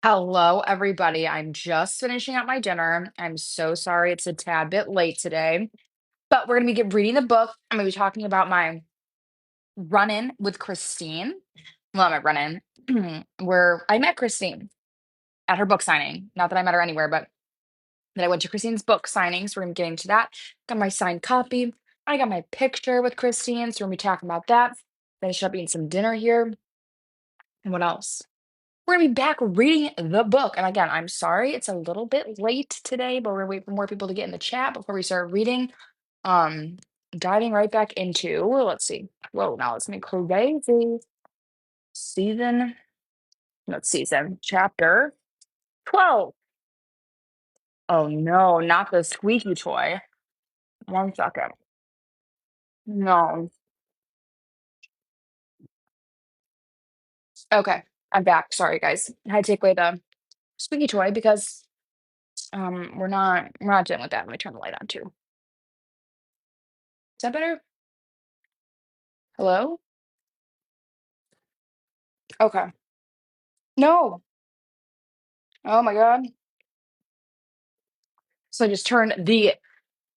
Hello, everybody. I'm just finishing up my dinner. I'm so sorry it's a tad bit late today, but we're going to be reading the book. I'm going to be talking about my run in with Christine. Well, not my run in, where I met Christine at her book signing. Not that I met her anywhere, but that I went to Christine's book signing. So we're going to get into that. Got my signed copy. I got my picture with Christine. So we're going to be talking about that. Finish up eating some dinner here. And what else? We're gonna be back reading the book. And again, I'm sorry it's a little bit late today, but we're gonna wait for more people to get in the chat before we start reading. Um, Diving right back into, let's see. Whoa, now it's me crazy. Season, not season, chapter 12. Oh no, not the squeaky toy. One second. No. Okay, I'm back. Sorry, guys. I had to take away the squeaky toy because we're not dealing with that. Let me turn the light on too. Is that better? Hello? Okay. No. Oh my God. So I just turn the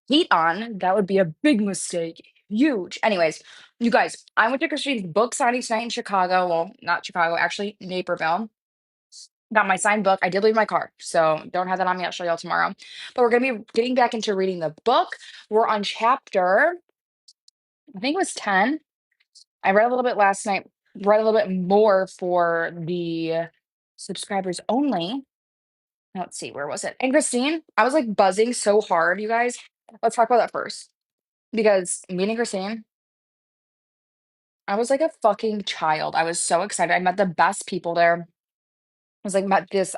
heat on. That would be a big mistake. Huge. Anyways, you guys, I went to Christine's book signing tonight in Chicago. Well, not Chicago, actually, Naperville. Got my signed book. I did leave my car, so don't have that on me. I'll show y'all tomorrow. But we're gonna be getting back into reading the book. We're on chapter, I think it was 10. I read a little bit last night, read a little bit more for the subscribers only. Let's see, where was it? And Christine, I was like buzzing so hard, you guys. Let's talk about that first. Because meeting Christine, I was like a fucking child. I was so excited. I met the best people there. I was like met this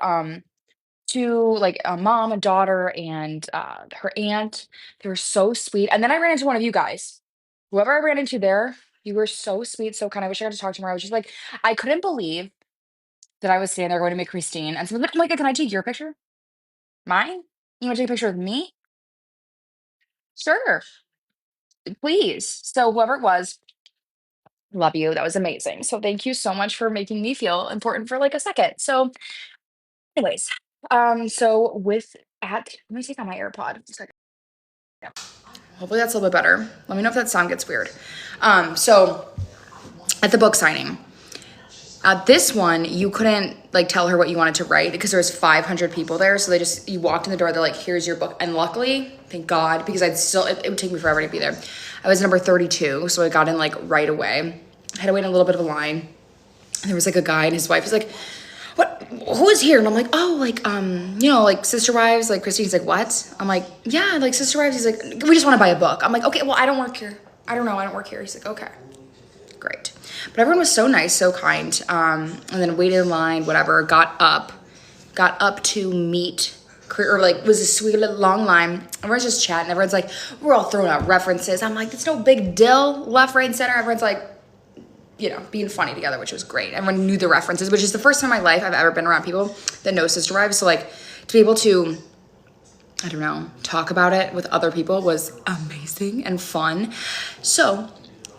two like a mom, a daughter, and her aunt. They were so sweet. And then I ran into one of you guys. Whoever I ran into there, you were so sweet, so kind. I wish I got to talk to her. I was just like, I couldn't believe that I was standing there going to meet Christine. And someone's like, oh my God, can I take your picture? Mine? You want to take a picture of me? Sure, please. So whoever it was, love you. That was amazing. So thank you so much for making me feel important for like a second. So, anyways, so with at let me take out my AirPod. 1 second. Yeah. Hopefully that's a little bit better. Let me know if that sound gets weird. So at the book signing, at this one, you couldn't like tell her what you wanted to write because there was 500 people there. So you walked in the door, they're like, here's your book. And luckily, thank God, because it would take me forever to be there. I was number 32, so I got in like right away. I had to wait in a little bit of a line. And there was like a guy and his wife. He's like, what, who is here? And I'm like, oh, like, like Sister Wives. Like Christine's like, what? I'm like, yeah, like Sister Wives. He's like, we just want to buy a book. I'm like, okay, well, I don't work here. I don't know, I don't work here. He's like, okay, great. But everyone was so nice, so kind. And then waited in line, whatever, got up to meet, or like was a sweet little long line. Everyone's just chatting. Everyone's like, we're all throwing out references. I'm like, it's no big deal. Left, right, and center. Everyone's like, being funny together, which was great. Everyone knew the references, which is the first time in my life I've ever been around people that know Sister Wives. So like to be able to, I don't know, talk about it with other people was amazing and fun. So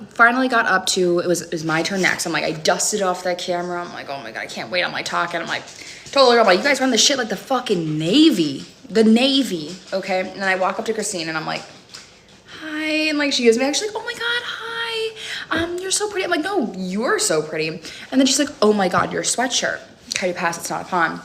finally got up to, it was my turn next. I'm like, I dusted off that camera. I'm like, oh my God, I can't wait. I'm like talking. I'm like, totally. I'm like, you guys run this shit like the fucking Navy. The Navy, okay? And then I walk up to Christine and I'm like, hi. And like she gives me actually like, oh my God, hi. You're so pretty. I'm like, no, you're so pretty. And then she's like, oh my God, your sweatshirt. Cardi Pass, it's not a pawn.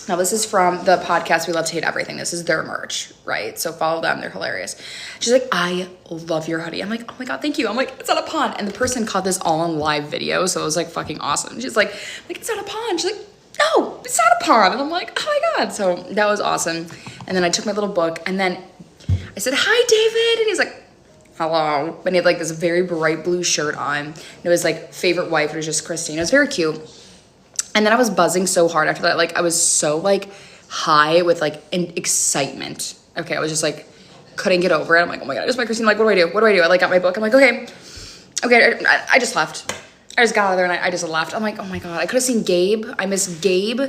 Now, this is from the podcast We Love to Hate Everything. This is their merch, right? So follow them. They're hilarious. She's like, I love your hoodie. I'm like, oh my God, thank you. I'm like, it's not a pawn. And the person caught this all on live video, so it was like fucking awesome. She's like, it's not a pawn. She's like, no, it's not a pawn. And I'm like, oh my God. So that was awesome. And then I took my little book, and then I said, hi, David. And he's like, hello. And he had like this very bright blue shirt on. And it was like favorite wife. It was just Christine. It was very cute. And then I was buzzing so hard after that. Like I was so like high with like an excitement. Okay, I was just like, couldn't get over it. I'm like, oh my God, I just met Christine. Like, what do I do? What do I do? I like got my book. I'm like, okay. I just left. I just got out of there and I just left. I'm like, oh my God, I could have seen Gabe. I miss Gabe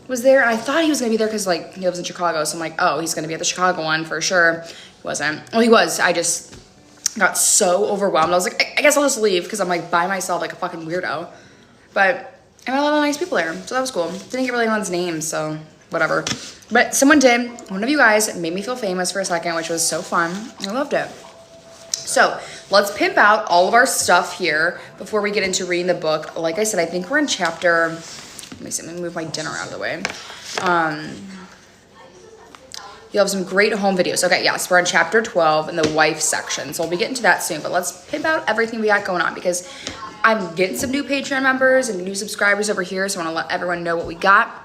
was there. And I thought he was gonna be there because like he lives in Chicago. So I'm like, oh, he's gonna be at the Chicago one for sure. He wasn't. Well, he was. I just got so overwhelmed. I was like, I guess I'll just leave because I'm like by myself like a fucking weirdo. But I met a lot of nice people there, so that was cool. Didn't get really anyone's names, so whatever. But someone did. One of you guys made me feel famous for a second, which was so fun. I loved it. So let's pimp out all of our stuff here before we get into reading the book. Like I said, I think we're in chapter, let me see, let me move my dinner out of the way. You'll have some great home videos. Okay, yes, we're on chapter 12 in the wife section. So we'll be getting to that soon, but let's pimp out everything we got going on because I'm getting some new Patreon members and new subscribers over here. So I want to let everyone know what we got.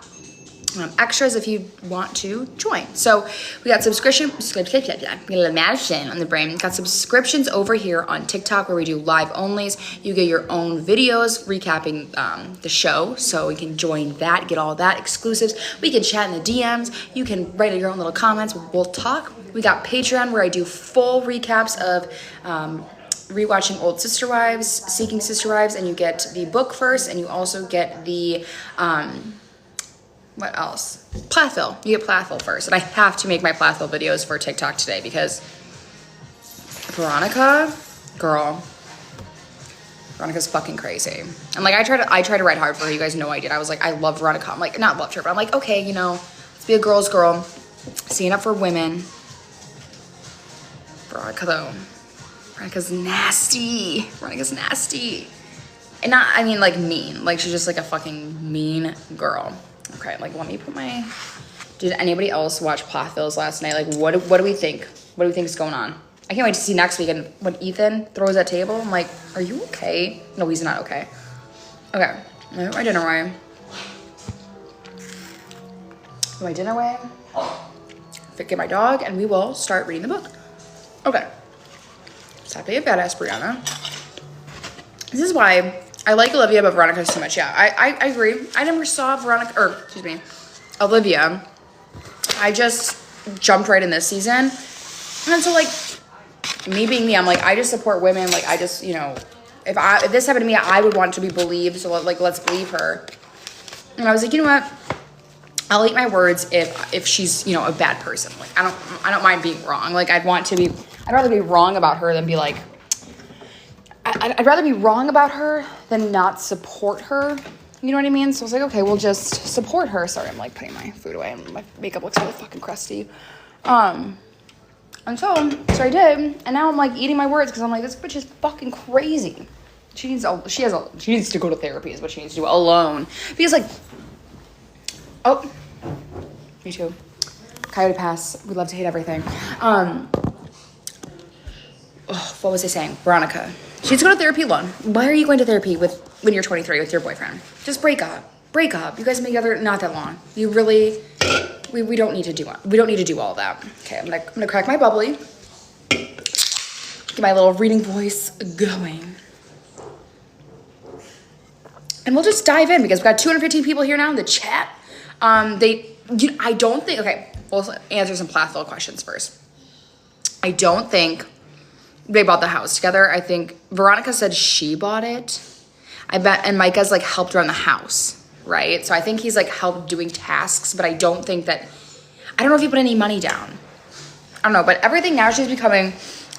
Extras if you want to join. So we got subscriptions on the brain. Got subscriptions over here on TikTok where we do live onlys. You get your own videos recapping the show, so we can join that, get all that exclusives. We can chat in the DMs. You can write your own little comments. We'll talk. We got Patreon where I do full recaps of rewatching old Sister Wives, Seeking Sister Wives, and you get the book first, and you also get the what else? Plathville. You get Plathville first. And I have to make my Plathville videos for TikTok today because Veronica, girl, Veronica's fucking crazy. And like I try to ride hard for her. You guys know I did. I was like, I love Veronica. I'm like, not loved her, but I'm like, okay, you know, let's be a girl's girl. Seeing up for women. Veronica though. Veronica's nasty. Veronica's nasty. And not, I mean like mean. Like she's just like a fucking mean girl. Okay, like let me put my, did anybody else watch Plathvilles last night? Like what do we think? What do we think is going on? I can't wait to see next week. And when Ethan throws that table, I'm like, are you okay? No, he's not okay. Okay, I'm gonna put my dinner away. Put my dinner away. Get my dog and we will start reading the book. Okay. Stop being a badass, Brianna. This is why I like Olivia, but Veronica so much. Yeah, I agree. I never saw Olivia. I just jumped right in this season. And so, like, me being me, I'm like, I just support women. Like, I just, you know, if this happened to me, I would want to be believed. So, like, let's believe her. And I was like, you know what? I'll eat my words if she's, you know, a bad person. Like, I don't mind being wrong. Like, I'd rather be wrong about her than be like, I'd rather be wrong about her than not support her. You know what I mean? So I was like, okay, we'll just support her. Sorry, I'm like putting my food away and my makeup looks really fucking crusty. And so I did. And now I'm like eating my words because I'm like, this bitch is fucking crazy. She needs to go to therapy is what she needs to do alone. Because like, oh, me too. Coyote Pass. We love to hate everything. What was I saying? Veronica. She needs to go to therapy alone. Why are you going to therapy when you're 23 with your boyfriend? Just break up. Break up. You guys have been together not that long. You really, we don't need to do all that. Okay, I'm gonna crack my bubbly. Get my little reading voice going. And we'll just dive in because we've got 215 people here now in the chat. I don't think, okay, we'll answer some Plathville questions first. I don't think they bought the house together. I think Veronica said she bought it. I bet, and Micah's like helped her on the house, right? So I think he's like helped doing tasks, but I don't know if he put any money down. I don't know, but everything now she's becoming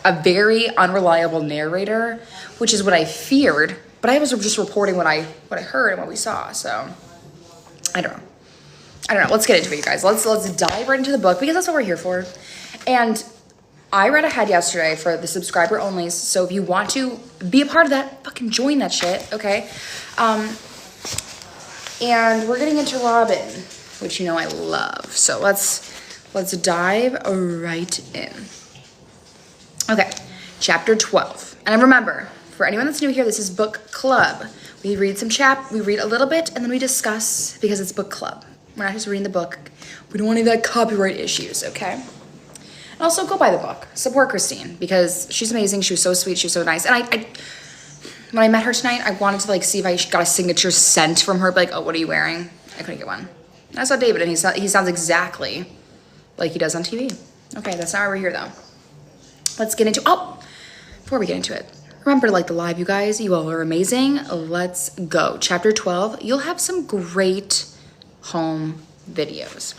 a very unreliable narrator, which is what I feared, but I was just reporting what I heard and what we saw. So I don't know. Let's get into it, you guys. Let's dive right into the book because that's what we're here for. And I read ahead yesterday for the subscriber onlys, so if you want to be a part of that, fucking join that shit, okay? And we're getting into Robin, which you know I love. So let's dive right in. Okay, chapter 12. And remember, for anyone that's new here, this is book club. We read we read a little bit, and then we discuss because it's book club. We're not just reading the book. We don't want any of that copyright issues, okay? And also go buy the book. Support Christine because she's amazing. She was so sweet. She was so nice. And I when I met her tonight, I wanted to like see if I got a signature scent from her. But like, oh, what are you wearing? I couldn't get one. And I saw David, and he sounds exactly like he does on TV. Okay, that's not why we're here though. Let's get into before we get into it. Remember to like the live, you guys. You all are amazing. Let's go. Chapter 12. You'll have some great home videos.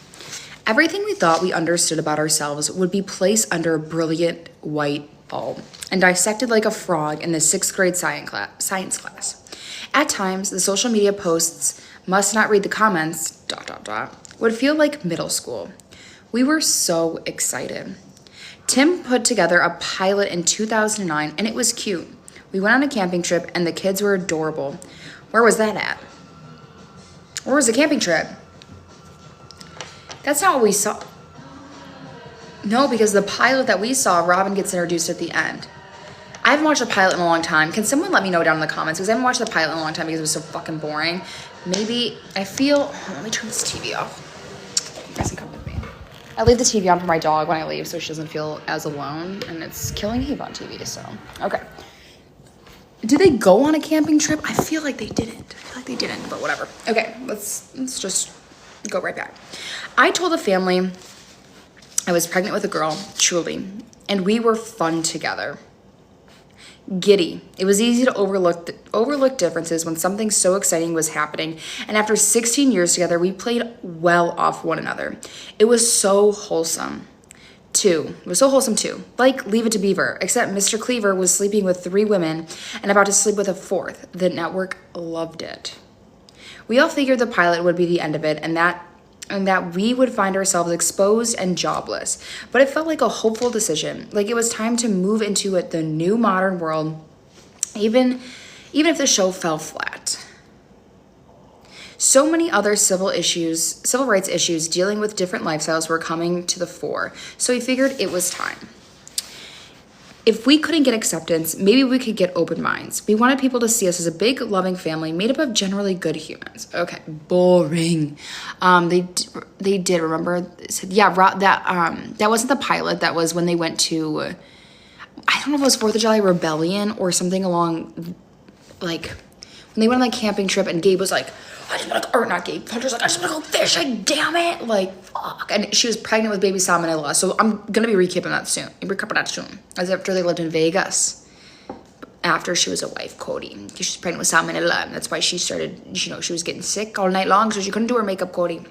Everything we thought we understood about ourselves would be placed under a brilliant white bulb and dissected like a frog in the 6th grade science class. At times, the social media posts, must not read the comments, ... would feel like middle school. We were so excited. Tim put together a pilot in 2009, and it was cute. We went on a camping trip, and the kids were adorable. Where was that at? Where was the camping trip? That's not what we saw. No, because the pilot that we saw, Robin gets introduced at the end. I haven't watched a pilot in a long time. Can someone let me know down in the comments? Because I haven't watched the pilot in a long time because it was so fucking boring. Maybe I feel... let me turn this TV off. You guys can come with me. I leave the TV on for my dog when I leave so she doesn't feel as alone. And it's killing Eve on TV, so... Okay. Did they go on a camping trip? I feel like they didn't. But whatever. Okay, let's just go right back. I told the family I was pregnant with a girl, truly, and we were fun together. Giddy. It was easy to overlook differences when something so exciting was happening, and after 16 years together, we played well off one another. It was so wholesome. Too. Like Leave It to Beaver, except Mr. Cleaver was sleeping with 3 women and about to sleep with a 4th. The network loved it. We all figured the pilot would be the end of it, and that we would find ourselves exposed and jobless. But it felt like a hopeful decision, like it was time to move into the new modern world, even if the show fell flat. So many other civil rights issues dealing with different lifestyles were coming to the fore, so we figured it was time. If we couldn't get acceptance, maybe we could get open minds. We wanted people to see us as a big, loving family made up of generally good humans. Okay, boring. They did, remember? Yeah, that wasn't the pilot. That was when they went to, I don't know if it was 4th of July Rebellion or something along, like, when they went on that camping trip and Gabe was like, I just want to, or not Gabe, Hunter's like, I just want to go fishing, damn it, like, fuck. And she was pregnant with baby salmonella, so I'm going to be recapping that soon. As after they lived in Vegas, after she was a wife, Cody. She was pregnant with salmonella, and that's why she started, she was getting sick all night long, so she couldn't do her makeup, Cody.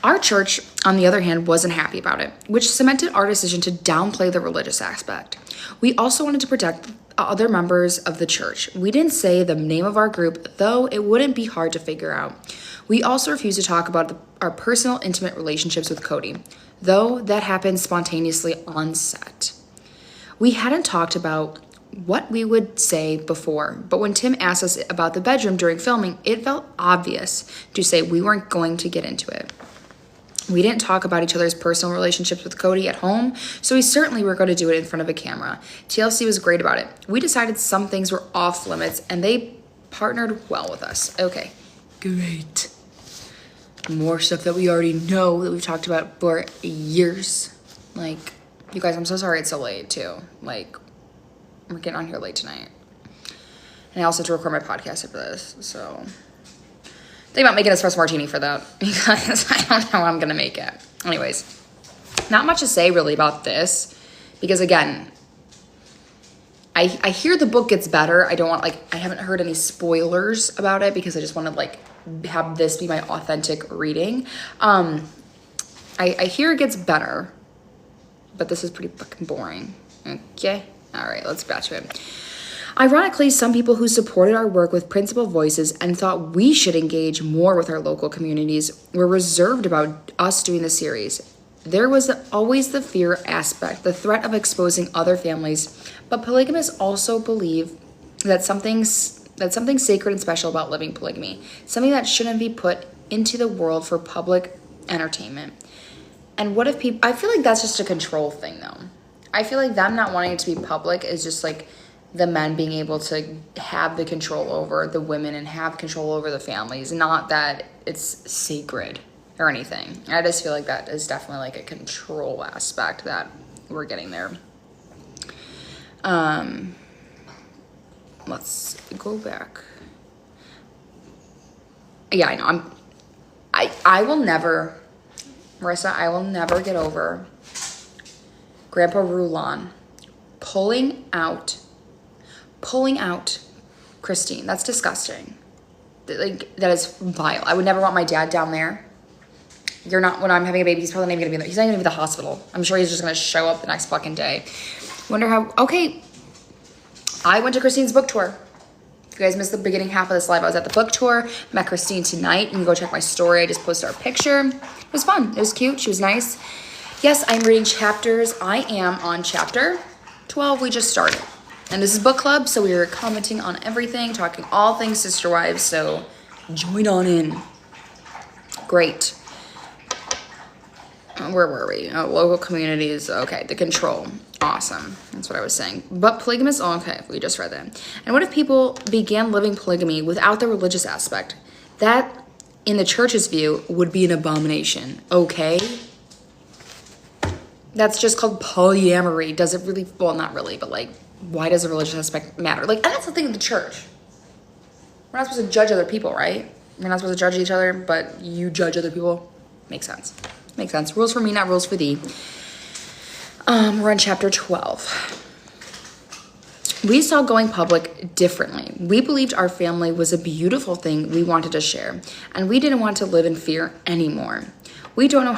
Our church, on the other hand, wasn't happy about it, which cemented our decision to downplay the religious aspect. We also wanted to protect other members of the church. We didn't say the name of our group, though it wouldn't be hard to figure out. We also refused to talk about our personal, intimate relationships with Cody, though that happened spontaneously on set. We hadn't talked about what we would say before, but when Tim asked us about the bedroom during filming, it felt obvious to say we weren't going to get into it. We didn't talk about each other's personal relationships with Cody at home, so we certainly were going to do it in front of a camera. TLC was great about it. We decided some things were off limits, and they partnered well with us. Okay, great. More stuff that we already know that we've talked about for years. Like, you guys, I'm so sorry it's so late, too. Like, we're getting on here late tonight. And I also have to record my podcast after this, so... Think about making an espresso martini for that because I don't know how I'm going to make it. Anyways, not much to say really about this because, again, I hear the book gets better. I haven't heard any spoilers about it because I just want to, have this be my authentic reading. I hear it gets better, but this is pretty fucking boring. Okay? All right, let's get to it. Ironically, some people who supported our work with Principal Voices and thought we should engage more with our local communities were reserved about us doing the series. There was always the fear aspect, the threat of exposing other families, but polygamists also believe that something sacred and special about living polygamy, something that shouldn't be put into the world for public entertainment. And what if people, I feel like that's just a control thing though. I feel like them not wanting it to be public is just like the men being able to have the control over the women and have control over the families, not that it's sacred or anything. I just feel like that is definitely like a control aspect that we're getting there. Let's go back. Yeah, I know. I will never, Marissa, I will never get over Grandpa Rulon pulling out Christine. That's disgusting. That is vile. I would never want my dad down there. You're not, when I'm having a baby, he's probably not even gonna be there. He's not even gonna be at the hospital. I'm sure he's just gonna show up the next fucking day. Wonder how, okay. I went to Christine's book tour. If you guys missed the beginning half of this live, I was at the book tour. Met Christine tonight. You can go check my story. I just posted our picture. It was fun. It was cute. She was nice. Yes, I'm reading chapters. I am on chapter 12. We just started. And this is book club, so we are commenting on everything, talking all things Sister Wives, so join on in. Great. Where were we? Oh, local communities. Okay, the control. Awesome. That's what I was saying. But polygamous, oh, okay, we just read that. And what if people began living polygamy without the religious aspect? That, in the church's view, would be an abomination. Okay? That's just called polyamory. Does it really, well, not really, but like, why does the religious aspect matter? Like, and that's the thing of the church. We're not supposed to judge other people, right? We're not supposed to judge each other, but you judge other people. Makes sense. Makes sense. Rules for me, not rules for thee. We're on chapter 12. We saw going public differently. We believed our family was a beautiful thing we wanted to share, and we didn't want to live in fear anymore. We don't know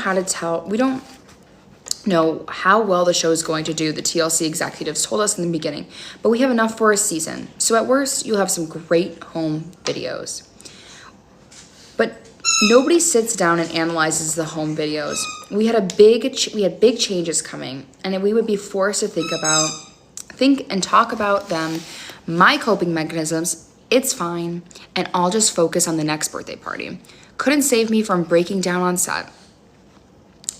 how well the show is going to do, the TLC executives told us in the beginning, but we have enough for a season. So at worst, you'll have some great home videos. But nobody sits down and analyzes the home videos. We had big changes coming, and we would be forced to think and talk about them. My coping mechanisms, it's fine, and I'll just focus on the next birthday party. Couldn't save me from breaking down on set.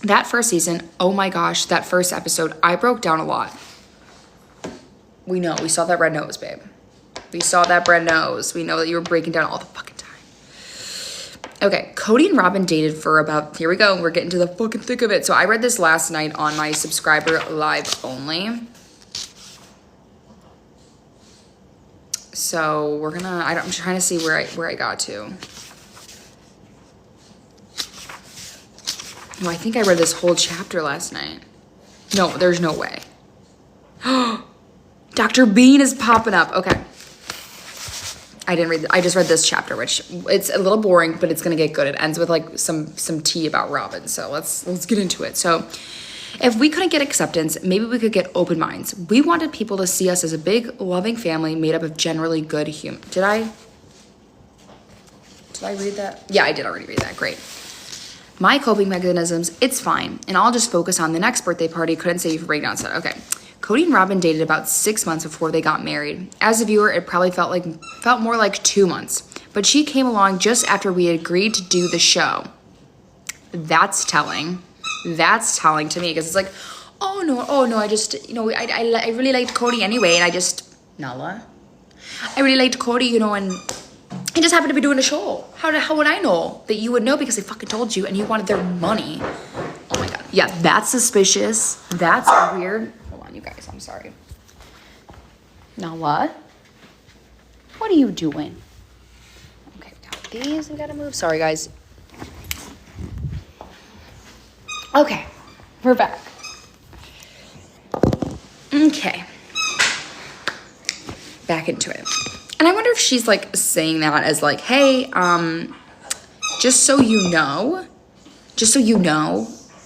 That first season, oh my gosh, that first episode, I broke down a lot. We saw that red nose, babe. We saw that red nose. We know that you were breaking down all the fucking time. Okay, Cody and Robin dated for about, here we go, we're getting to the fucking thick of it. So I read this last night on my subscriber live only. So I'm trying to see where I got to. No, I think I read this whole chapter last night. No, there's no way. Dr. Bean is popping up. Okay. I just read this chapter, which it's a little boring, but it's gonna get good. It ends with like some tea about Robin. So let's get into it. So if we couldn't get acceptance, maybe we could get open minds. We wanted people to see us as a big, loving family made up of generally good humans. Did I read that? Yeah, I did already read that. Great. My coping mechanisms, it's fine, and I'll just focus on the next birthday party. Couldn't save you for breakdown set. Okay. Cody and Robin dated about 6 months before they got married. As a viewer, it probably felt more like 2 months. But she came along just after we agreed to do the show. That's telling. That's telling to me, because it's like, oh no, I just, I really liked Cody anyway, and Nala. I really liked Cody, and he just happened to be doing a show. How would I know that you would know, because they fucking told you and you wanted their money? Oh my God. Yeah, that's suspicious. That's weird. Hold on, you guys. I'm sorry. Now what? What are you doing? Okay, we got these. We gotta move. Sorry, guys. Okay, we're back. Okay. Back into it. And I wonder if she's like saying that as like, hey, just so you know,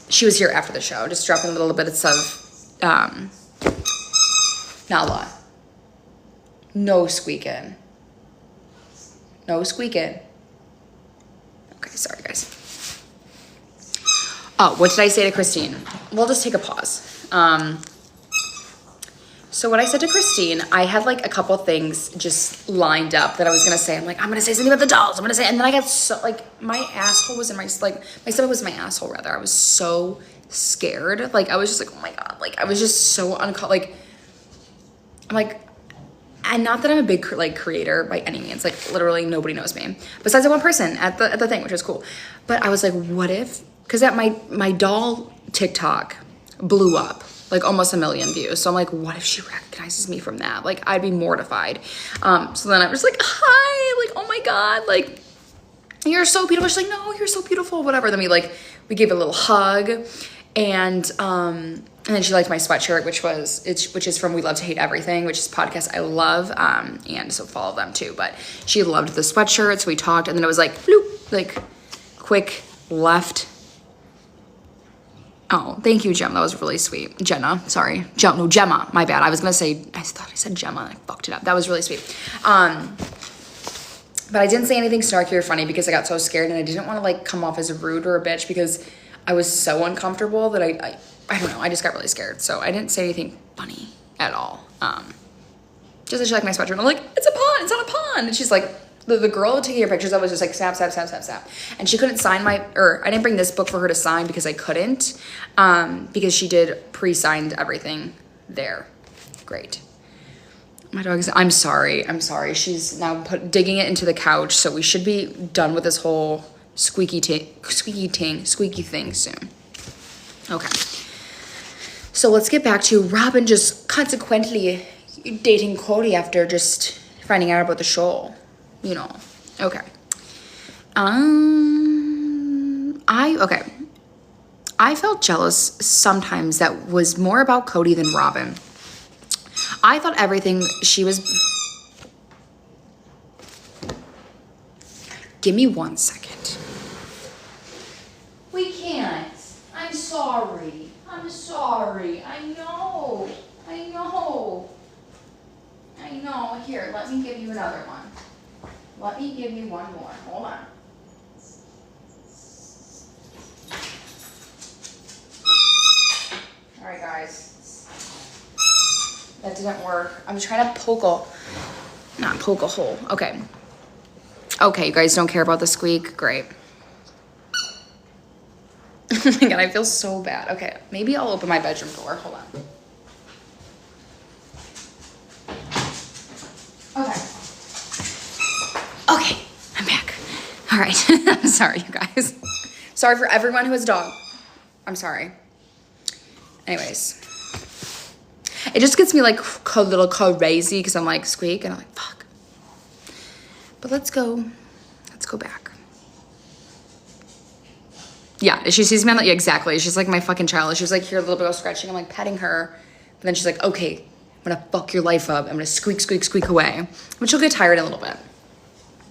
she was here after the show, just dropping a little bit of Nala. No squeaking. No squeaking. Okay, sorry guys. Oh, what did I say to Christine? We'll just take a pause. So what I said to Christine, I had like a couple things just lined up that I was gonna say. I'm gonna say something about the dolls. And then I got so my asshole was in my stomach was in my asshole rather. I was so scared. I was just like, oh my God. I was just so uncomfortable. And not that I'm a big creator by any means. Literally nobody knows me besides that one person at the thing, which was cool. But I was like, what if? Because that my doll TikTok blew up. Almost 1 million views. So I'm like, what if she recognizes me from that? I'd be mortified. So then I was like, hi, oh my God, you're so beautiful. She's like, no, you're so beautiful, whatever. Then we gave a little hug, and then she liked my sweatshirt, which is from We Love to Hate Everything, which is a podcast I love, and so follow them too. But she loved the sweatshirt, so we talked, and then it was bloop, quick left. Oh, thank you, Gemma. That was really sweet. Gemma, sorry. Gemma, my bad. I thought I said Gemma and I fucked it up. That was really sweet. But I didn't say anything snarky or funny because I got so scared, and I didn't want to like come off as rude or a bitch because I was so uncomfortable that I don't know, I just got really scared. So I didn't say anything funny at all. Just that she liked my sweatshirt. I'm like, it's a pond, it's not a pond. And she's like, the girl taking her pictures of was just like snap, snap, snap, snap, snap. And she couldn't sign or I didn't bring this book for her to sign because I couldn't, because she did pre-signed everything there. Great. My dog is, I'm sorry. She's now digging it into the couch. So we should be done with this whole squeaky thing soon. Okay. So let's get back to Robin just consequently dating Cody after just finding out about the show, you know. Okay. I felt jealous sometimes that was more about Cody than Robin. I thought everything she was... Give me 1 second. We can't. I'm sorry. I know. Here, let me give you another one. Let me give you one more. Hold on. All right, guys. That didn't work. I'm trying to poke a hole. Okay. Okay, you guys don't care about the squeak? Great. Oh my God, I feel so bad. Okay, maybe I'll open my bedroom door. Hold on. Okay, I'm back. All right. I'm sorry, you guys. Sorry for everyone who has a dog. I'm sorry. Anyways. It just gets me like a little crazy because I'm like, squeak, and I'm like, fuck. But let's go back. Yeah, she sees me on the, yeah, exactly. She's like my fucking child. She was like here a little bit of scratching. I'm like petting her. But then she's like, okay, I'm gonna fuck your life up. I'm gonna squeak away. But she'll get tired in a little bit.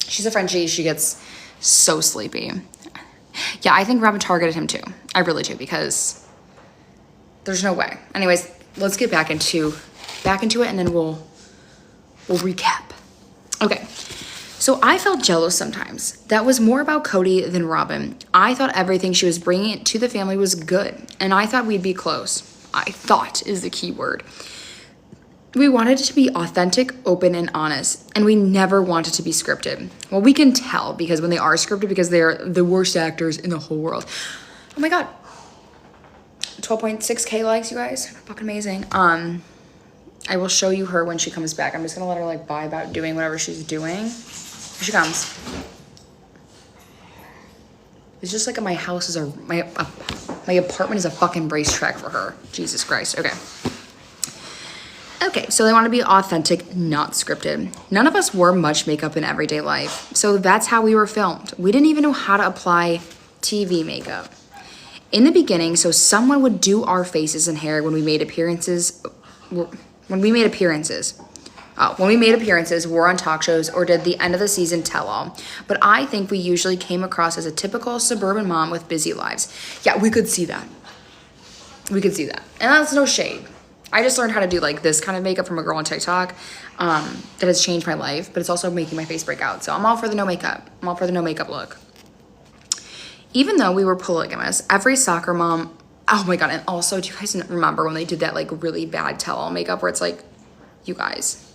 She's a Frenchie. She gets so sleepy. Yeah, I think Robin targeted him too. I really do, because there's no way. Anyways, let's get back into it, and then we'll recap. Okay. So I felt jealous sometimes. That was more about Cody than Robin. I thought everything she was bringing to the family was good, and I thought we'd be close. I thought is the key word. We wanted it to be authentic, open, and honest, and we never wanted to be scripted. Well, we can tell because when they are scripted, because they are the worst actors in the whole world. Oh my God. 12.6K likes, you guys. Fucking amazing. I will show you her when she comes back. I'm just gonna let her like vibe out doing whatever she's doing. Here she comes. It's just like my house is my apartment is a fucking racetrack for her. Jesus Christ. Okay, so they want to be authentic, not scripted. None of us wore much makeup in everyday life, so that's how we were filmed. We didn't even know how to apply TV makeup. In the beginning, so someone would do our faces and hair when we made appearances. When we made appearances, were on talk shows, or did the end of the season tell-all. But I think we usually came across as a typical suburban mom with busy lives. Yeah, we could see that. And that's no shade. I just learned how to do like this kind of makeup from a girl on TikTok that has changed my life, but it's also making my face break out. So I'm all for the no makeup. I'm all for the no makeup look. Even though we were polygamous, every soccer mom, oh my God. And also, do you guys remember when they did that like really bad tell-all makeup where it's like, you guys,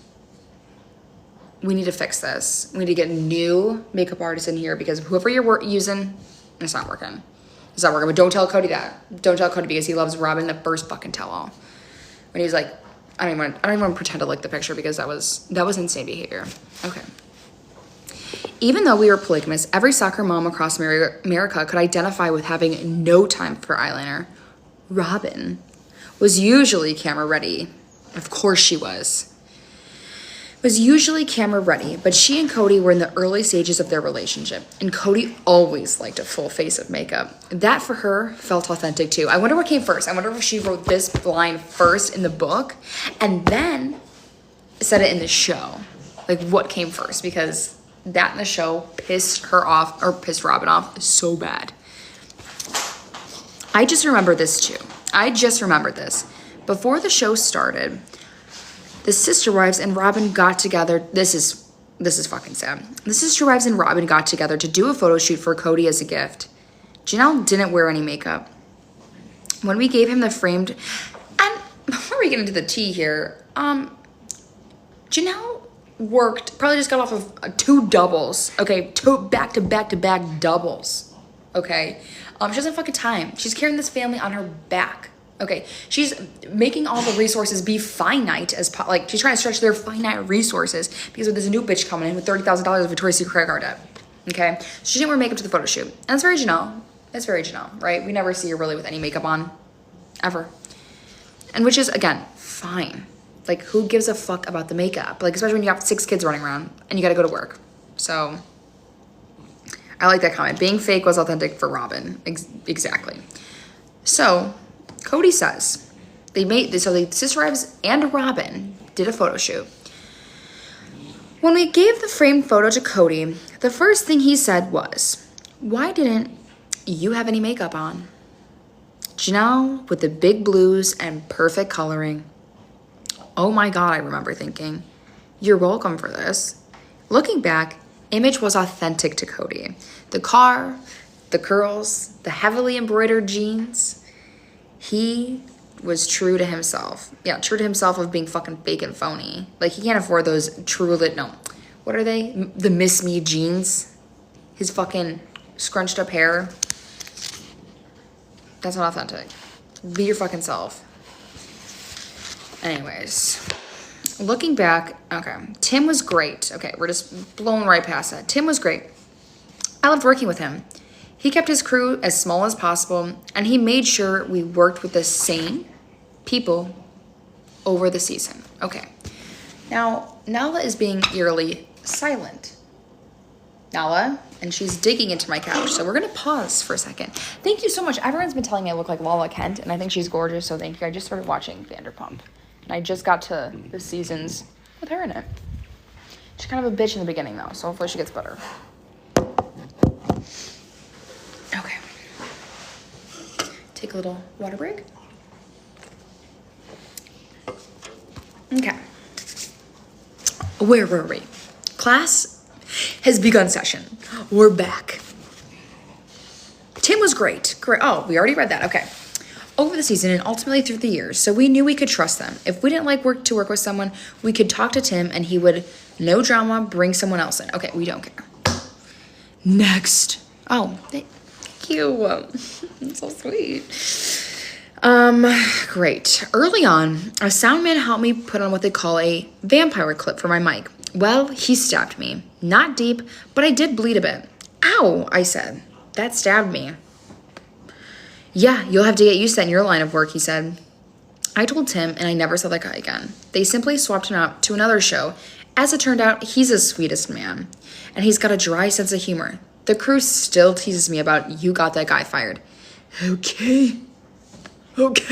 we need to fix this. We need to get new makeup artists in here, because whoever you're using, it's not working. But don't tell Cody that. Don't tell Cody, because he loves Robin the first fucking tell-all. When he was like, I don't even want to pretend to like the picture, because that was insane behavior. Okay. Even though we were polygamous, every soccer mom across America could identify with having no time for eyeliner. Robin was usually camera ready. Of course she was. But she and Cody were in the early stages of their relationship, and Cody always liked a full face of makeup. That for her felt authentic too. I wonder what came first. I wonder if she wrote this line first in the book and then said it in the show. Like, what came first? Because that in the show pissed her off, or pissed Robin off so bad. I just remember this too. Before the show started, the sister wives and Robin got together. This is this is fucking sad. The sister wives and Robin got together to do a photo shoot for Cody as a gift. Janelle didn't wear any makeup. When we gave him the framed, and before we get into the tea here, Janelle worked, probably just got off of 2 doubles, okay, 2 back-to-back-to-back doubles, okay? She doesn't have fucking time. She's carrying this family on her back, okay? She's making all the resources be finite as, like, she's trying to stretch their finite resources because there's a new bitch coming in with $30,000 of Victoria's Secret credit card debt, okay? So she didn't wear makeup to the photo shoot, and that's very Janelle. That's very Janelle, right? We never see her really with any makeup on, ever. And which is, again, fine. Like, who gives a fuck about the makeup? Like, especially when you have 6 kids running around and you gotta go to work. So, I like that comment. Being fake was authentic for Robin. Exactly. So, Cody says, the sister wives and Robin did a photo shoot. When we gave the framed photo to Cody, the first thing he said was, "Why didn't you have any makeup on?" Janelle with the big blues and perfect coloring. Oh my God, I remember thinking, you're welcome for this. Looking back, image was authentic to Cody. The car, the curls, the heavily embroidered jeans. He was true to himself. Yeah, true to himself of being fucking fake and phony. Like, he can't afford those what are they? The Miss Me jeans. His fucking scrunched up hair. That's not authentic. Be your fucking self. Anyways, looking back, okay, Tim was great. Okay, we're just blowing right past that. Tim was great. I loved working with him. He kept his crew as small as possible, and he made sure we worked with the same people over the season. Okay, now Nala is being eerily silent. Nala, and she's digging into my couch, so we're gonna pause for a second. Thank you so much. Everyone's been telling me I look like Lala Kent, and I think she's gorgeous, so thank you. I just started watching Vanderpump. And I just got to the seasons with her in it. She's kind of a bitch in the beginning, though, so hopefully she gets better. Okay. Take a little water break. Okay. Where were we? Class has begun session. We're back. Tim was great. Great. Oh, we already read that. Okay. Over the season and ultimately through the years, so we knew we could trust them. If we didn't like to work with someone, we could talk to Tim and he would, no drama, bring someone else in. Okay, we don't care. Next. Oh, thank you. That's so sweet. Great. Early on, a sound man helped me put on what they call a vampire clip for my mic. Well, he stabbed me. Not deep, but I did bleed a bit. Ow, I said. That stabbed me. Yeah, you'll have to get used to that in your line of work, he said. I told Tim, and I never saw that guy again. They simply swapped him out to another show. As it turned out, he's the sweetest man. And he's got a dry sense of humor. The crew still teases me about, you got that guy fired. Okay. Like,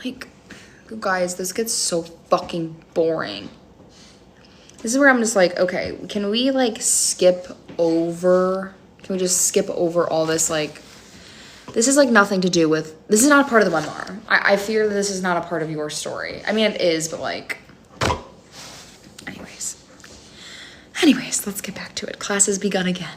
you guys, this gets so fucking boring. This is where I'm just like, okay, can we, like, skip over... Can we just skip over all this, like, this is, like, nothing to do with, this is not a part of the memoir. I fear that this is not a part of your story. I mean, it is, but, like, anyways, let's get back to it. Class has begun again.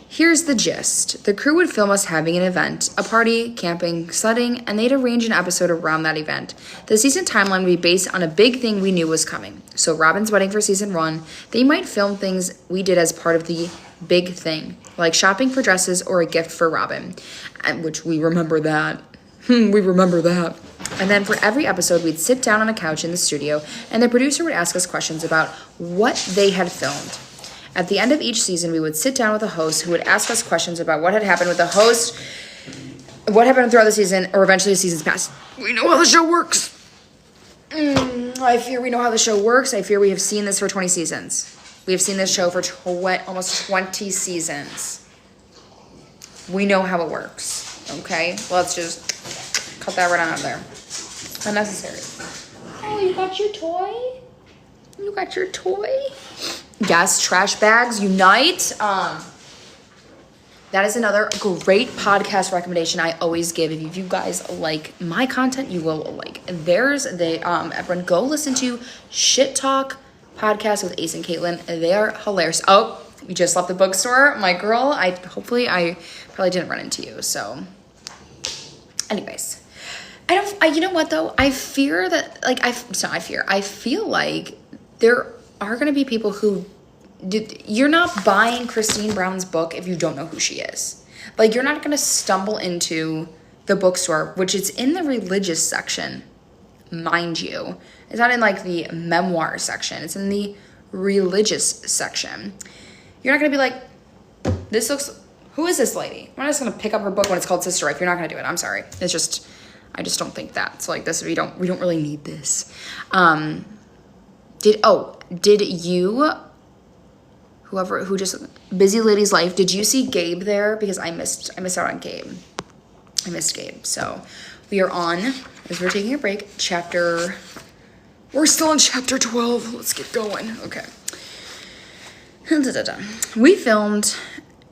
Here's the gist. The crew would film us having an event, a party, camping, sledding, and they'd arrange an episode around that event. The season timeline would be based on a big thing we knew was coming. So Robin's wedding for season 1, they might film things we did as part of the big thing, like shopping for dresses or a gift for Robin, which we remember that. We remember that. And then for every episode, we'd sit down on a couch in the studio, and the producer would ask us questions about what they had filmed. At the end of each season, we would sit down with a host who would ask us questions about what had happened with the host, what happened throughout the season, or eventually the season's passed. We know how the show works. I fear we know how the show works. I fear we have seen this for 20 seasons. We have seen this show for almost 20 seasons. We know how it works. Okay? Let's just cut that right out of there. Unnecessary. Oh, you got your toy? You got your toy? Yes, trash bags unite. that is another great podcast recommendation I always give. If you guys like my content, you will like theirs. Everyone go listen to Shit Talk podcast with Ace and Caitlin. They are hilarious. Oh, you just left the bookstore, my girl. I probably didn't run into you. So, anyways, you know what though? I fear that I feel like there are gonna be people who. You're not buying Christine Brown's book if you don't know who she is. Like, you're not going to stumble into the bookstore, which is in the religious section, mind you. It's not in like the memoir section. It's in the religious section. You're not going to be like, who is this lady? I'm not just going to pick up her book when it's called Sister Wife. You're not going to do it. I'm sorry. I just don't think that. So like this, we don't really need this. Did you... who just Busy Lady's Life, did you see Gabe there? Because I missed out on Gabe. I missed Gabe. So we are on, as we're taking a break, we're still in chapter 12. Let's get going. Okay. We filmed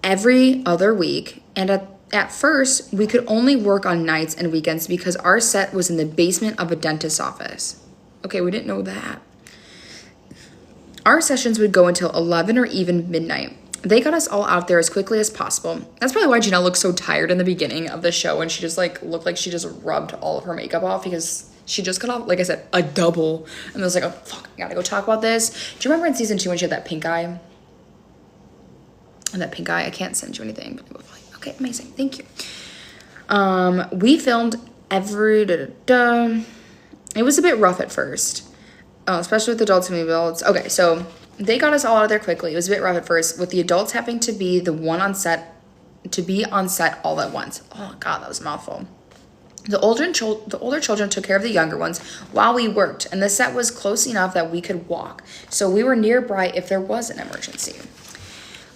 every other week, and at first we could only work on nights and weekends because our set was in the basement of a dentist's office. Okay, we didn't know that. Our sessions would go until 11 or even midnight. They got us all out there as quickly as possible. That's probably why Janelle looked so tired in the beginning of the show, and she just looked like she just rubbed all of her makeup off because she just got off, like I said, a double. And I was like, oh fuck, I gotta go talk about this. Do you remember in season 2 when she had that pink eye? And that pink eye, I can't send you anything, but it was like, okay, amazing, thank you. We filmed it was a bit rough at first. Especially with adults and adults. Okay, so they got us all out of there quickly. It was a bit rough at first, with the adults having to be on set all at once. Oh God, that was a mouthful. The older children took care of the younger ones while we worked, and the set was close enough that we could walk, so we were nearby if there was an emergency.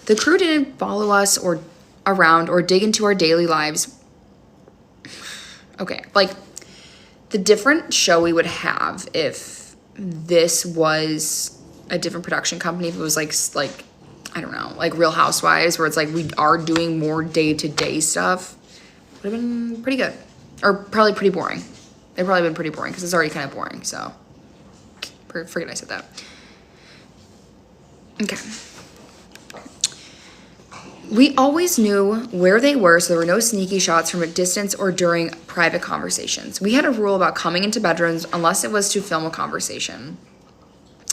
The crew didn't follow us or around or dig into our daily lives. Okay, like the different show we would have if this was a different production company, if it was like I don't know, like Real Housewives, where it's like we are doing more day-to-day stuff, would have been pretty good, or probably pretty boring. They've probably been pretty boring because it's already kind of boring, so forget I said that. Okay. We always knew where they were, so there were no sneaky shots from a distance or during private conversations. We had a rule about coming into bedrooms unless it was to film a conversation.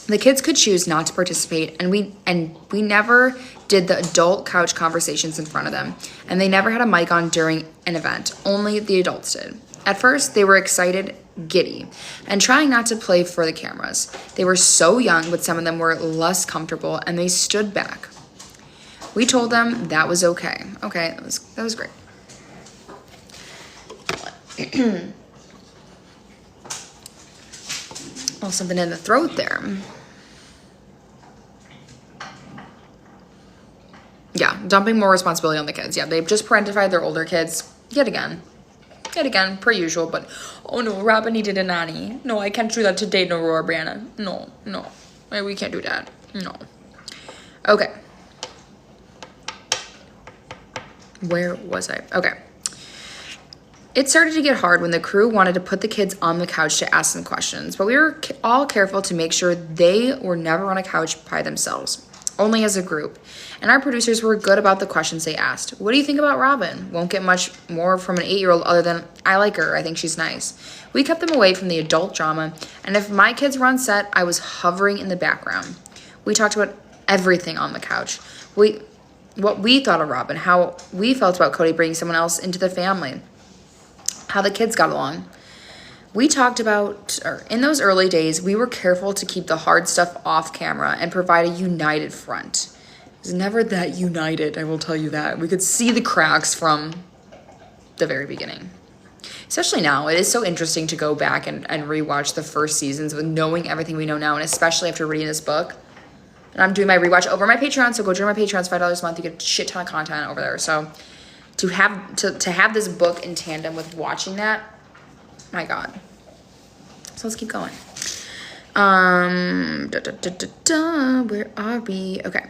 The kids could choose not to participate, and we never did the adult couch conversations in front of them, and they never had a mic on during an event. Only the adults did. At first, they were excited, giddy, and trying not to play for the cameras. They were so young, but some of them were less comfortable, and they stood back. We told them that was okay. Okay, that was great. Oh, something in the throat there. Yeah, dumping more responsibility on the kids. Yeah, they've just parentified their older kids yet again, per usual. But oh no, Robin needed a nanny. No, I can't do that today. No, Bryannah. No, we can't do that. No. Okay. Where was I? Okay. It started to get hard when the crew wanted to put the kids on the couch to ask them questions, but we were all careful to make sure they were never on a couch by themselves, only as a group. And our producers were good about the questions they asked. What do you think about Robin? Won't get much more from an 8-year-old other than, I like her, I think she's nice. We kept them away from the adult drama, and if my kids were on set, I was hovering in the background. We talked about everything on the couch. What we thought of Robin, how we felt about Cody bringing someone else into the family, how the kids got along. We talked about, in those early days, we were careful to keep the hard stuff off camera and provide a united front. It was never that united, I will tell you that. We could see the cracks from the very beginning. Especially now, it is so interesting to go back and rewatch the first seasons with knowing everything we know now, and especially after reading this book. And I'm doing my rewatch over my Patreon, so go join my Patreon. It's $5 a month. You get a shit ton of content over there. So to have this book in tandem with watching that, my God. So let's keep going. Where are we? Okay.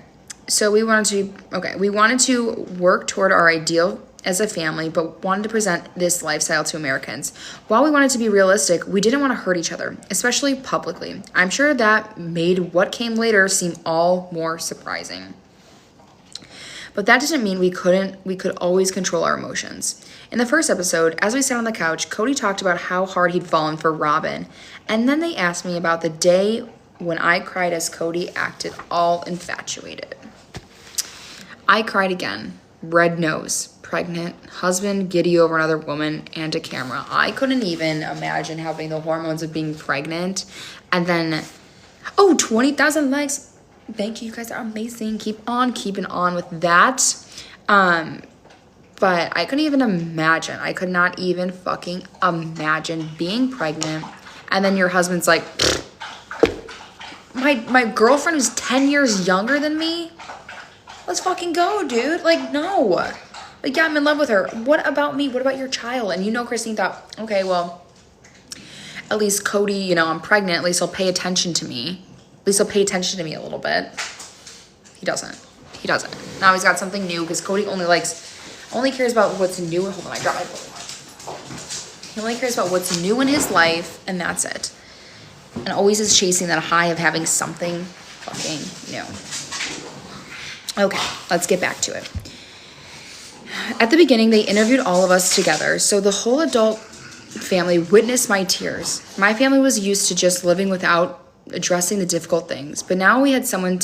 So we wanted to work toward our ideal as a family, but wanted to present this lifestyle to Americans. While we wanted to be realistic, we didn't want to hurt each other, especially publicly. I'm sure that made what came later seem all more surprising. But that didn't mean we could always control our emotions. In the first episode, as we sat on the couch, Cody talked about how hard he'd fallen for Robin, and then they asked me about the day when I cried as Cody acted all infatuated. I cried again. Red nose, pregnant, husband giddy over another woman and a camera. I couldn't even imagine having the hormones of being pregnant. And then, 20,000 likes. Thank you. You guys are amazing. Keep on keeping on with that. But I couldn't even imagine. I could not even fucking imagine being pregnant. And then your husband's like, my girlfriend who's 10 years younger than me? Let's fucking go, dude. Like, no. Like, yeah, I'm in love with her. What about me? What about your child? And Christine thought, okay, well, at least Cody, I'm pregnant. At least he'll pay attention to me. At least he'll pay attention to me a little bit. He doesn't. Now he's got something new because Cody only cares about what's new. Hold on, I dropped my phone. He only cares about what's new in his life, and that's it. And always is chasing that high of having something fucking new. Okay, let's get back to it. At the beginning, they interviewed all of us together, so the whole adult family witnessed my tears. My family was used to just living without addressing the difficult things, but now we had someone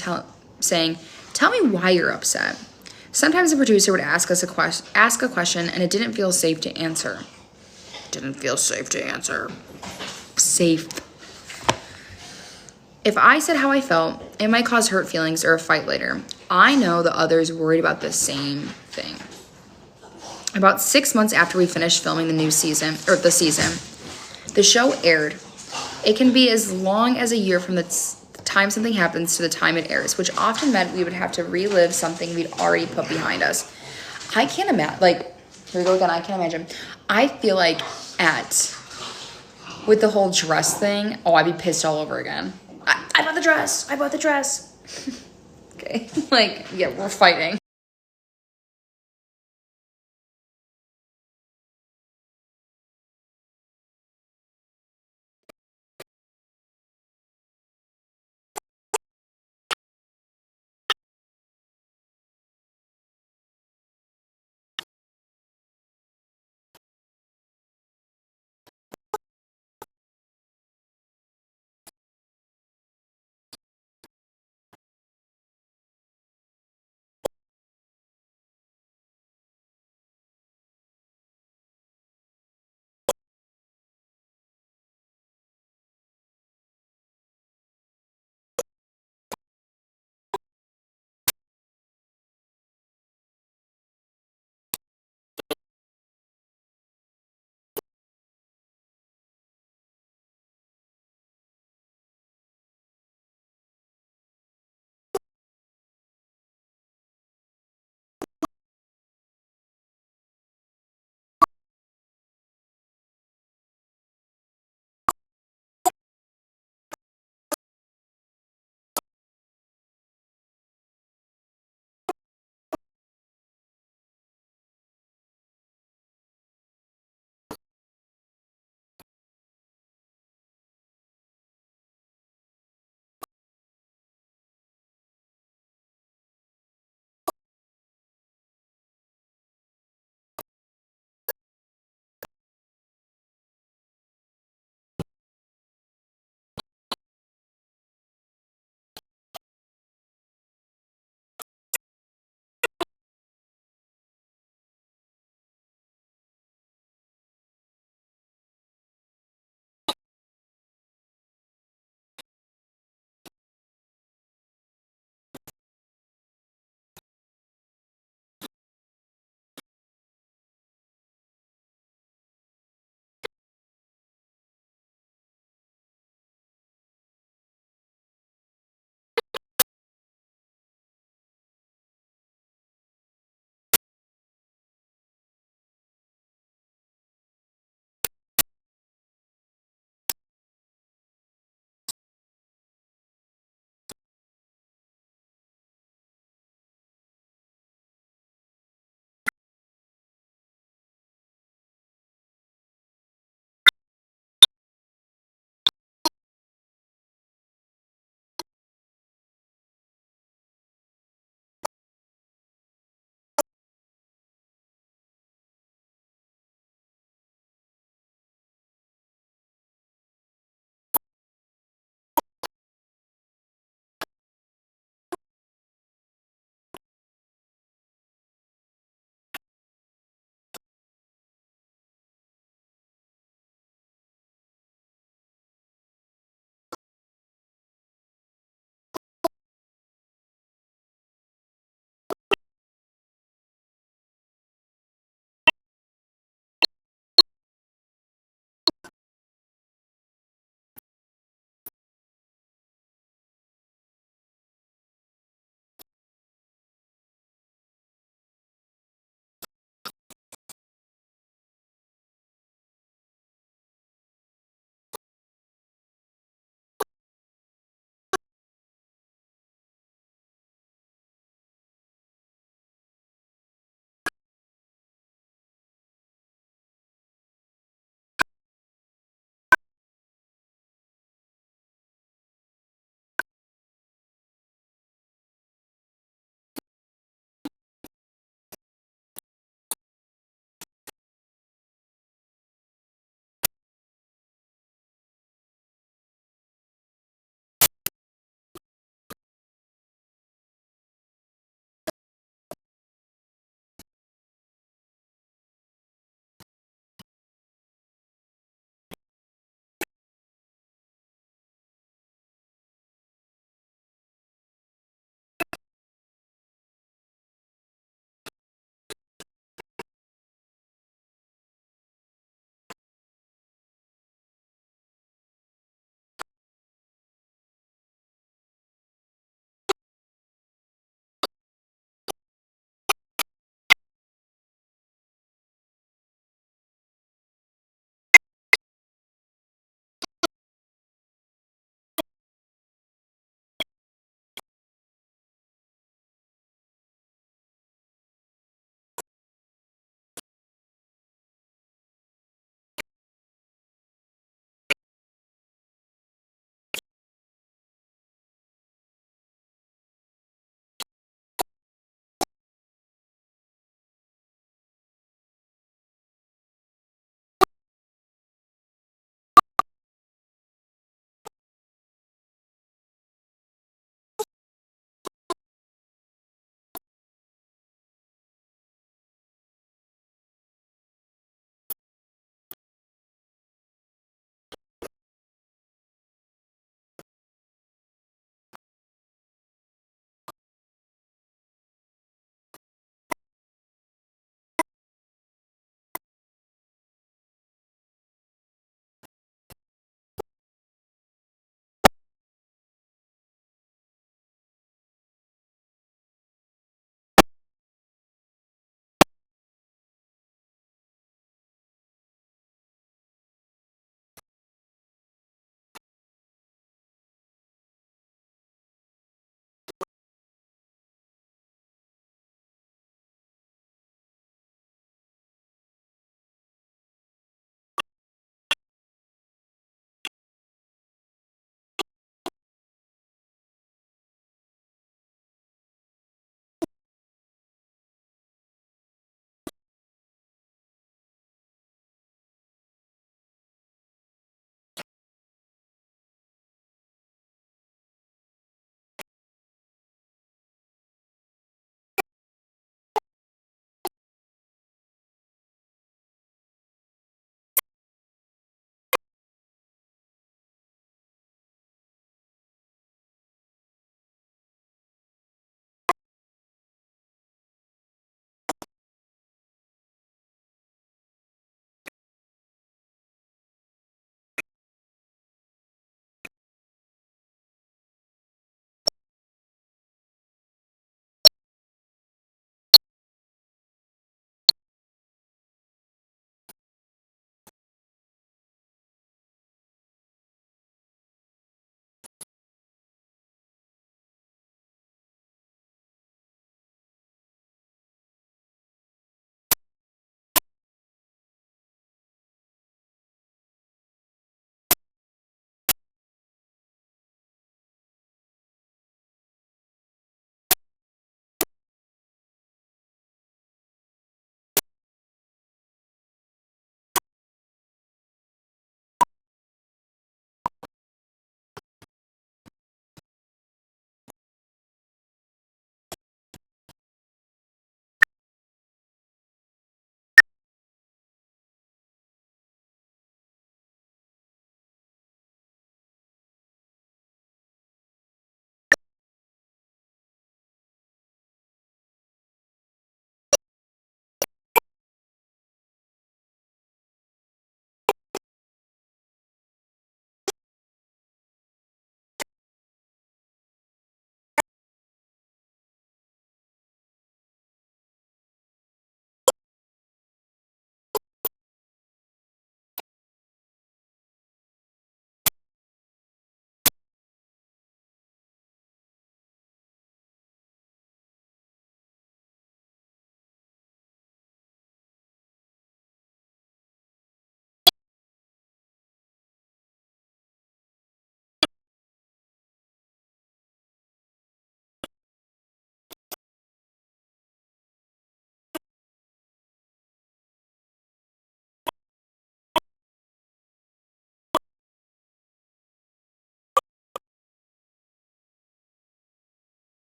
saying, "Tell me why you're upset." Sometimes the producer would ask a question, and it didn't feel safe to answer. Safe. If I said how I felt, it might cause hurt feelings or a fight later. I know the others worried about the same thing. About 6 months after we finished filming the season, the show aired. It can be as long as a year from the time something happens to the time it airs, which often meant we would have to relive something we'd already put behind us. I can't imagine, here we go again, I can't imagine. I feel like with the whole dress thing, I'd be pissed all over again. I bought the dress. Okay, yeah, we're fighting.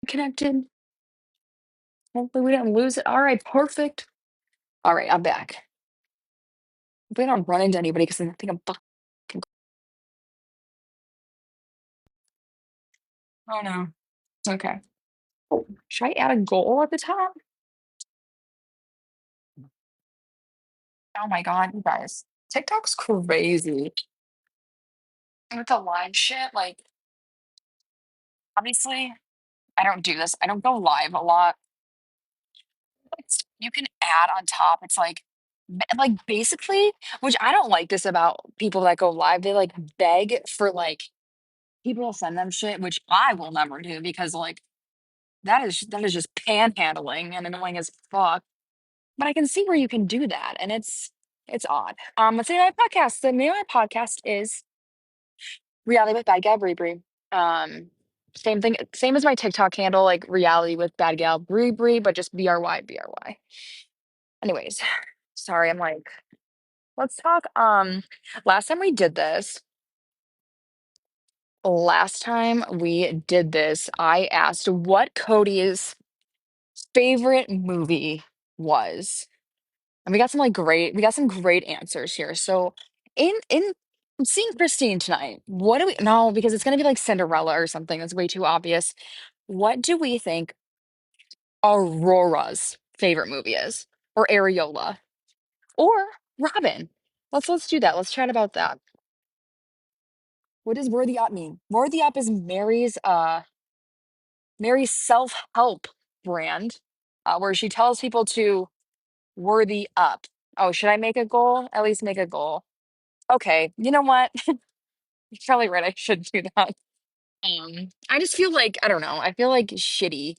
Connected. Hopefully we didn't lose it. All right, perfect. All right, I'm back. Hopefully I don't run into anybody because I think I'm fucking. Oh no. Okay. Oh, should I add a goal at the top? Oh my God, you guys. TikTok's crazy. And with the live shit, like, obviously, I don't do this. I don't go live a lot. You can add on top. It's like basically, which I don't like this about people that go live. They like beg for like people to send them shit, which I will never do because like that is just panhandling and annoying as fuck. But I can see where you can do that, and it's odd. Let's say my podcast. The name of my podcast is Reality with Bad Gal Brie Brie. Same thing, same as my TikTok handle, like Reality with Bad Gal Brie Brie, but just BRY. Anyways, sorry, I'm like, let's talk. Last time we did this, I asked what Cody's favorite movie was. And we got some great answers here. So in seeing Christine tonight, what do we no, because it's gonna be like Cinderella or something. That's way too obvious. What do we think Aurora's favorite movie is? Or Areola? Or Robin? Let's do that. Let's chat about that. What does worthy up mean? Worthy up is Mary's self-help brand, where she tells people to worthy up. Oh, should I make a goal? At least make a goal. Okay, you know what? You're probably right. I should do that. I just feel like I don't know. I feel like shitty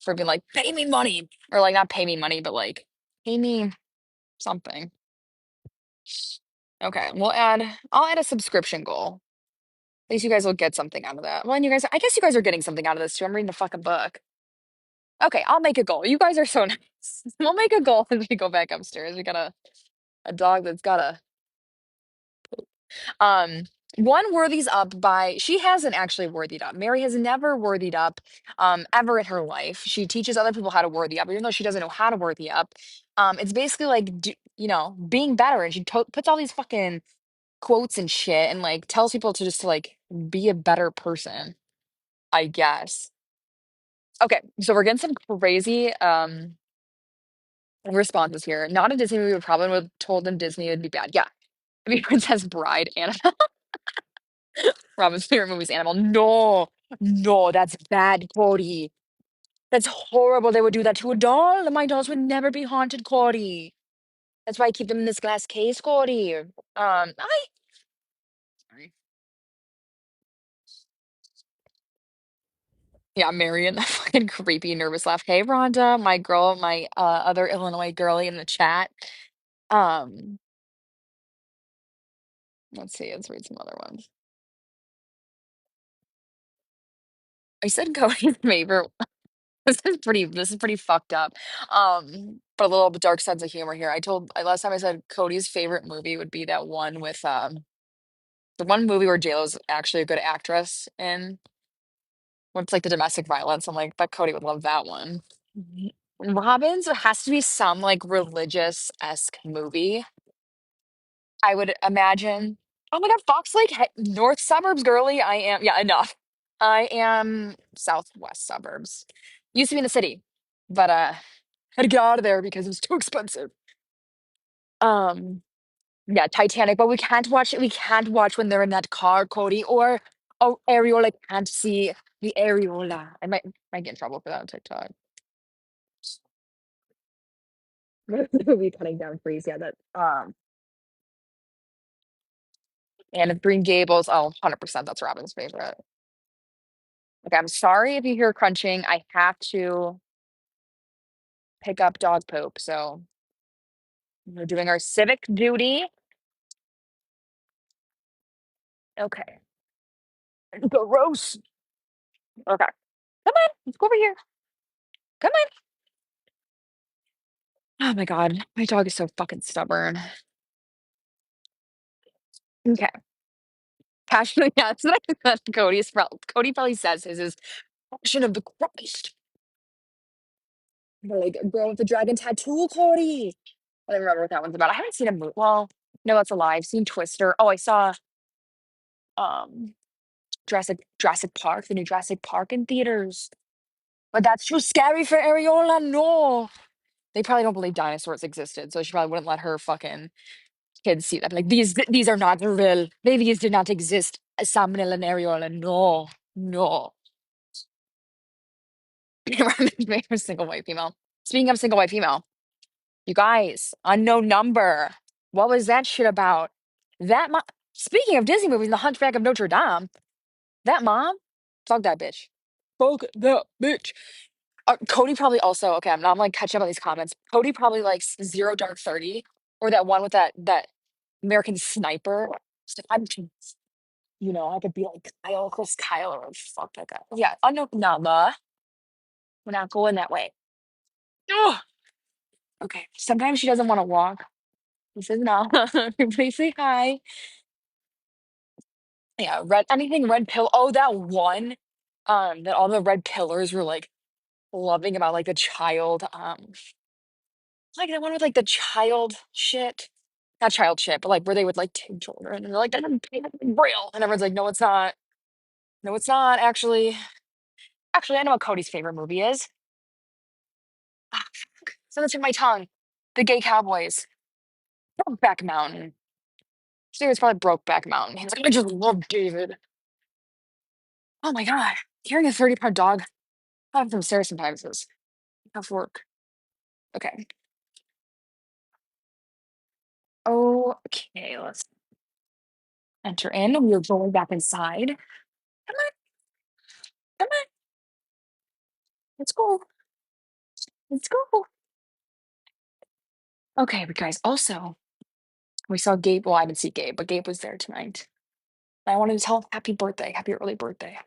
for being like, pay me money, or like not pay me money, but like pay me something. Okay, I'll add a subscription goal. At least you guys will get something out of that. Well, and you guys, I guess you guys are getting something out of this too. I'm reading a fucking book. Okay, I'll make a goal. You guys are so nice. We'll make a goal as we go back upstairs. We got a dog that's got a Um, one worthies up by she hasn't actually worthied up. Mary has never worthied up ever in her life. She teaches other people how to worthy up, even though she doesn't know how to worthy up. It's basically like being better, and she puts all these fucking quotes and shit, and like tells people to like be a better person. I guess. Okay, so we're getting some crazy responses here. Not a Disney movie, but probably would have told them Disney would be bad. Yeah, I mean Princess Bride, Anna. Robin's favorite movie is Animal. No, no, that's bad, Cody. That's horrible. They would do that to a doll. My dolls would never be haunted, Cody. That's why I keep them in this glass case, Cody. I sorry. Yeah, Marion, that fucking creepy, nervous laugh. Hey, Rhonda, my girl, my other Illinois girlie in the chat. Um, let's see, let's read some other ones. I said Cody's favorite. This is pretty fucked up. But a little bit dark sense of humor here. Last time I said Cody's favorite movie would be that one with the one movie where JLo's actually a good actress in what's like the domestic violence. I'm like, but Cody would love that one. Mhm. Robin's has to be some like religious-esque movie, I would imagine. Oh my God, Fox Lake, North Suburbs girly. Yeah, enough. I am Southwest Suburbs. Used to be in the city, but had to get out of there because it was too expensive. Um, yeah, Titanic, but we can't watch it. We can't watch when they're in that car, Cody, or Areola can't see the areola. I might get in trouble for that on TikTok. The movie Cutting Down Trees, yeah, that and if Green Gables, oh, 100% that's Robin's favorite. Okay, I'm sorry if you hear crunching. I have to pick up dog poop, so we're doing our civic duty. Okay. Gross. Okay. Come on, let's go over here. Come on. Oh my God, my dog is so fucking stubborn. Okay. Passionate, yeah, that's what I thought Cody probably says his is Passion of the Christ. Like a girl with a dragon tattoo, Cody. I don't remember what that one's about. I haven't seen a movie. Well, no, that's a lie. I've seen Twister. Oh, I saw um Jurassic Park, the new Jurassic Park in theaters. But that's too scary for Ariola. No. They probably don't believe dinosaurs existed, so she probably wouldn't let her fucking kids see that. Like these are not real. Babies did not exist. Samuel and Ariola. No. No. Reminds a single white female. Speaking of single white female, you guys, unknown number. What was that shit about? That mom. Speaking of Disney movies, The Hunchback of Notre Dame, that mom, fuck that bitch. Fuck that bitch. Cody probably also, okay, I'm like catching up on these comments. Cody probably likes Zero Dark 30 or that one with that American Sniper. So I'm, I could be like Kyle, Chris Kyle, or fuck that guy. Yeah, unknown number. We're not going that way. Oh, okay. Sometimes she doesn't want to walk. He says no. Please say hi. Yeah, anything red pill. Oh, that one. That all the red pillars were like loving about like the child. Like the one with like the child shit. Not child shit, but like where they would like take children and they're like, that's real. And everyone's like, no, it's not. No, it's not actually. Actually, I know what Cody's favorite movie is. Ah, fuck. So that's in my tongue. The Gay Cowboys. Brokeback Mountain. So it's probably Brokeback Mountain. He's like, I just love David. Oh my God. Carrying a 30-pound dog. I have some stairs sometimes is tough work. Okay. Okay, let's enter in. We are going back inside. Come on, come on. Let's go. Let's go. Okay, but guys, also, we saw Gabe. Well, I didn't see Gabe, but Gabe was there tonight. And I wanted to tell him happy birthday, happy early birthday.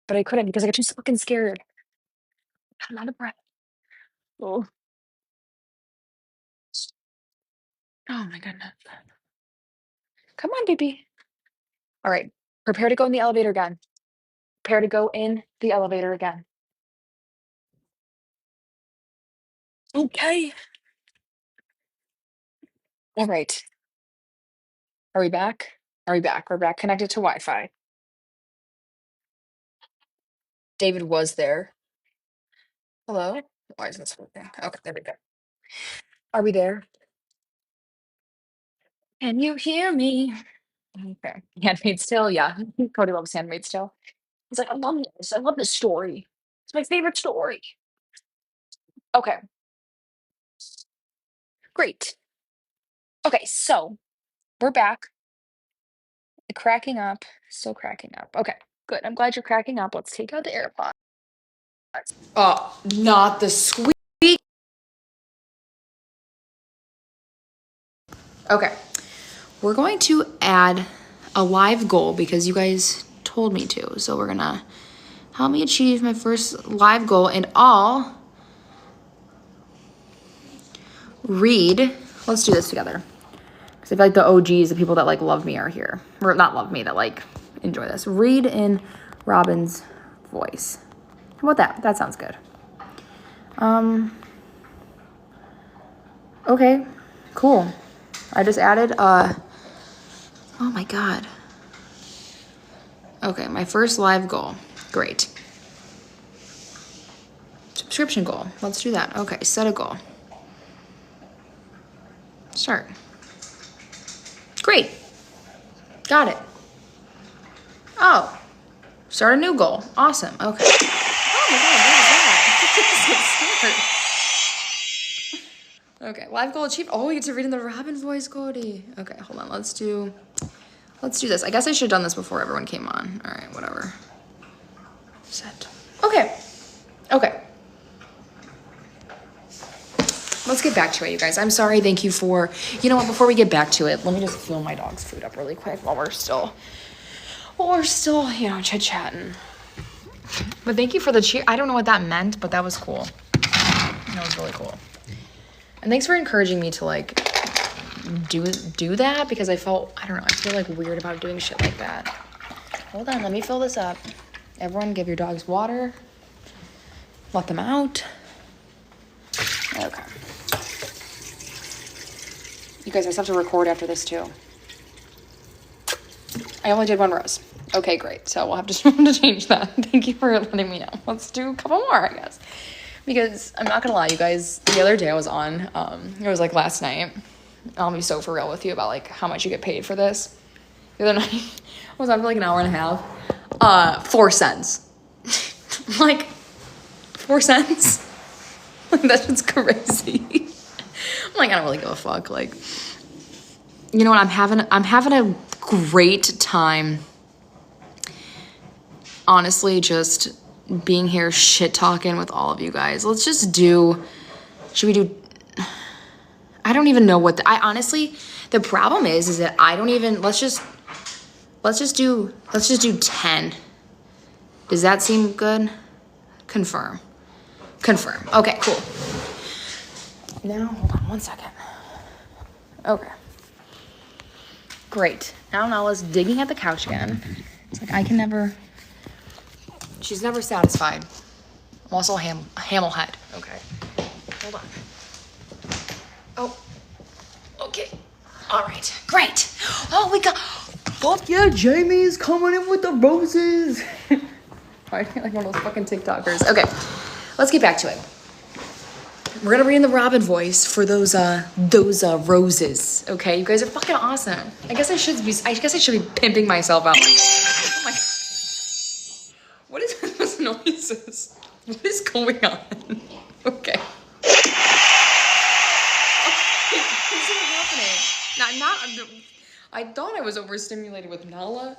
But I couldn't because I got too fucking scared. I'm out of breath. Oh, oh my goodness. Come on, baby. All right. Prepare to go in the elevator again. Prepare to go in the elevator again. Okay. All right. Are we back? Are we back? We're back connected to Wi-Fi. David was there. Hello? Why isn't this working? Okay, there we go. Are we there? Can you hear me? Okay. Handmaid's Tale, yeah. Cody loves Handmaid's Tale. He's like, I love this. I love this story. It's my favorite story. Okay, great. Okay, so we're back. Cracking up. Still cracking up. Okay, good. I'm glad you're cracking up. Let's take out the AirPods. Not the squeak. Okay. We're going to add a live goal because you guys told me to. So we're gonna help me achieve my first live goal and I'll read. Let's do this together. Because I feel like the OGs, the people that like love me are here. Or not love me, that like enjoy this. Read in Robin's voice. How about that? That sounds good. Okay, cool. I just added oh my God. Okay, my first live goal. Great. Subscription goal. Let's do that. Okay, set a goal. Start. Great. Got it. Oh. Start a new goal. Awesome. Okay. Oh my God, what is that? Okay, live goal achieved. Oh, you get to read in the Robin voice, Cody. Okay, hold on. Let's do this. I guess I should have done this before everyone came on. All right, whatever. Set. Okay. Okay. Let's get back to it, you guys. I'm sorry. Thank you for, you know what, before we get back to it, let me just fill my dog's food up really quick while we're still, chit-chatting. But thank you for the cheer. I don't know what that meant, but that was cool. That was really cool. And thanks for encouraging me to like do that because I feel like weird about doing shit like that. Hold on, let me fill this up. Everyone give your dogs water. Let them out. Okay. You guys, I still have to record after this too. I only did one rose. Okay, great. So we'll have to change that. Thank you for letting me know. Let's do a couple more, I guess. Because I'm not gonna lie, you guys, the other day I was on, it was like last night. I'll be so for real with you about like how much you get paid for this. The other night, I was on for like an hour and a half. 4 cents. Like, 4 cents? Like, that shit's crazy. I'm like, I don't really give a fuck. Like, you know what? I'm having a great time. Honestly, just being here shit talking with all of you guys. Let's just do, should we do, I don't even know what, I honestly, the problem is that I don't even, let's just do 10. Does that seem good? Confirm. Okay, cool. Now, hold on 1 second. Okay. Great. Now Nala's digging at the couch again. It's like she's never satisfied. I'm also a hamel head. Okay. Hold on. Oh. Okay. All right. Great. Oh, we got, fuck yeah, Jamie's coming in with the roses. I feel like one of those fucking TikTokers. Okay. Let's get back to it. We're gonna read in the Robin voice for those roses. Okay, you guys are fucking awesome. I guess I should be pimping myself out. Oh my God. What is those noises? What is going on? Okay. What's happening? I thought I was overstimulated with Nala.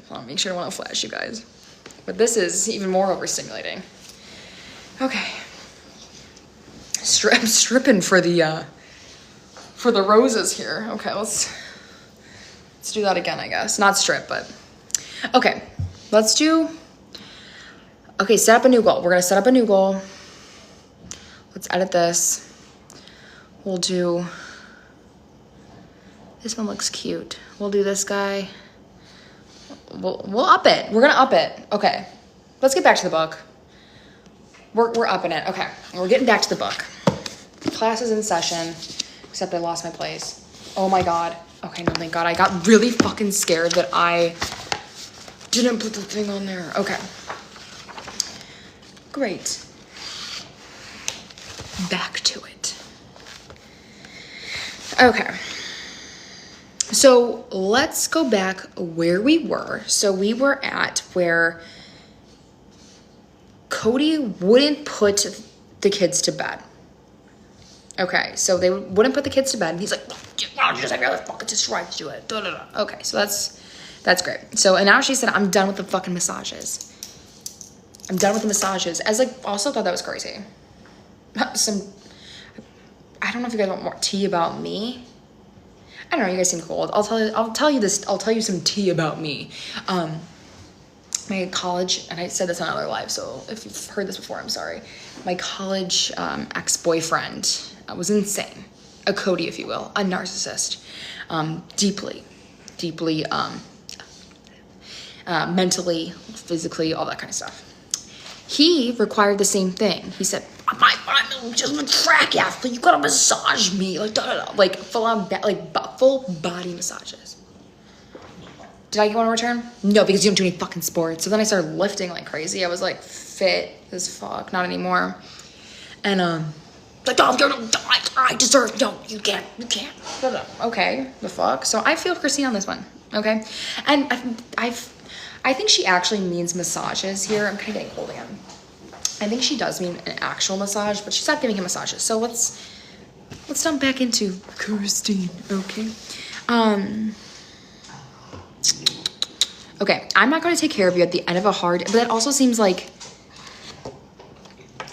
Hold on, make sure I don't want to flash you guys. But this is even more overstimulating. Okay. I'm stripping for the roses here. Okay, let's do that again, I guess. Not strip, but okay. Okay, set up a new goal. We're gonna set up a new goal. Let's edit this. We'll do, this one looks cute. We'll do this guy. We'll up it. We're gonna up it. Okay. Let's get back to the book. We're upping it. Okay. We're getting back to the book. Class is in session, except I lost my place. Oh my God. Okay, no, thank God. I got really fucking scared that I didn't put the thing on there. Okay. Great. Back to it. Okay. So let's go back where we were. So we were at where Cody wouldn't put the kids to bed. Okay, so they wouldn't put the kids to bed. And he's like, why don't you just have your other fucking sister wives do it? Okay, so that's great. So, and now she said, I'm done with the fucking massages. I'm done with the massages. As like, also thought that was crazy. I don't know if you guys want more tea about me. I don't know, you guys seem cool. I'll tell you some tea about me. My college, and I said this on other live, so if you've heard this before, I'm sorry. My college ex-boyfriend was insane. A Cody, if you will, a narcissist. Deeply mentally, physically, all that kind of stuff. He required the same thing. He said, I'm just a track athlete. You gotta massage me, like like full on, full body massages. Did I get one in return? No, because you don't do any fucking sports. So then I started lifting like crazy. I was like fit as fuck. Not anymore. And like, oh, I deserve. No, you can't. Okay, the fuck. So I feel Christine on this one. Okay, and I think she actually means massages here. I'm kind of getting cold again. I think she does mean an actual massage, but she's not giving him massages. So let's jump back into Christine. Okay. Okay, I'm not going to take care of you at the end of a hard, but that also seems like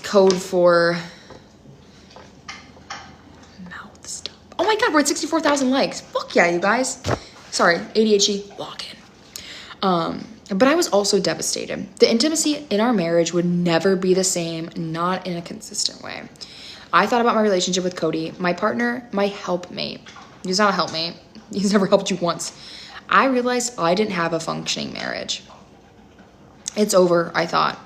code for mouth stuff. Oh my God, we're at 64,000 likes. Fuck yeah, you guys. Sorry, ADHD, lock in. But I was also devastated. The intimacy in our marriage would never be the same, not in a consistent way. I thought about my relationship with Cody, my partner, my helpmate. He's not a helpmate. He's never helped you once. I realized I didn't have a functioning marriage. It's over, I thought.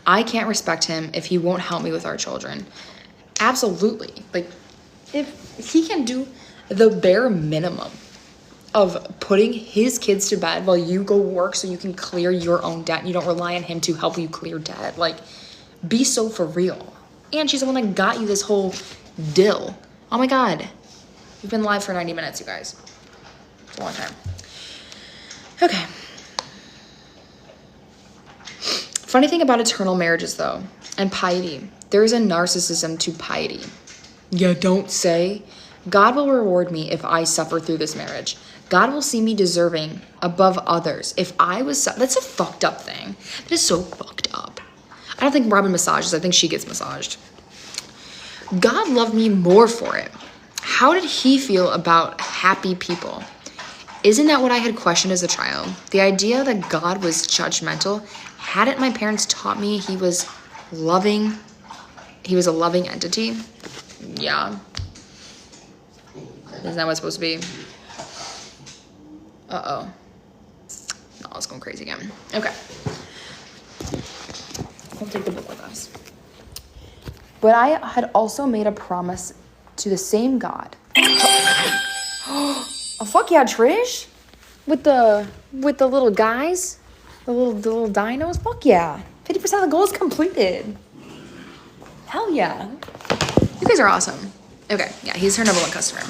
I can't respect him if he won't help me with our children. Absolutely. Like, if he can do the bare minimum of putting his kids to bed while you go work so you can clear your own debt and you don't rely on him to help you clear debt, like, be so for real. And she's the one that got you this whole deal. Oh my God. We've been live for 90 minutes, you guys. It's a long time. Okay. Funny thing about eternal marriages, though, and piety, there is a narcissism to piety. You don't say. God will reward me if I suffer through this marriage. God will see me deserving above others. If I was... That's a fucked up thing. That is so fucked up. I don't think Robin massages. I think she gets massaged. God loved me more for it. How did he feel about happy people? Isn't that what I had questioned as a child? The idea that God was judgmental. Hadn't my parents taught me he was loving? He was a loving entity? Yeah. Isn't that what it's supposed to be? Uh-oh. No, it's going crazy again. Okay. We'll take the book with us. But I had also made a promise to the same God. Oh, fuck yeah, Trish. With the little guys, the little dinos. Fuck yeah. 50% of the goal is completed. Hell yeah. You guys are awesome. Okay, yeah, he's her number one customer.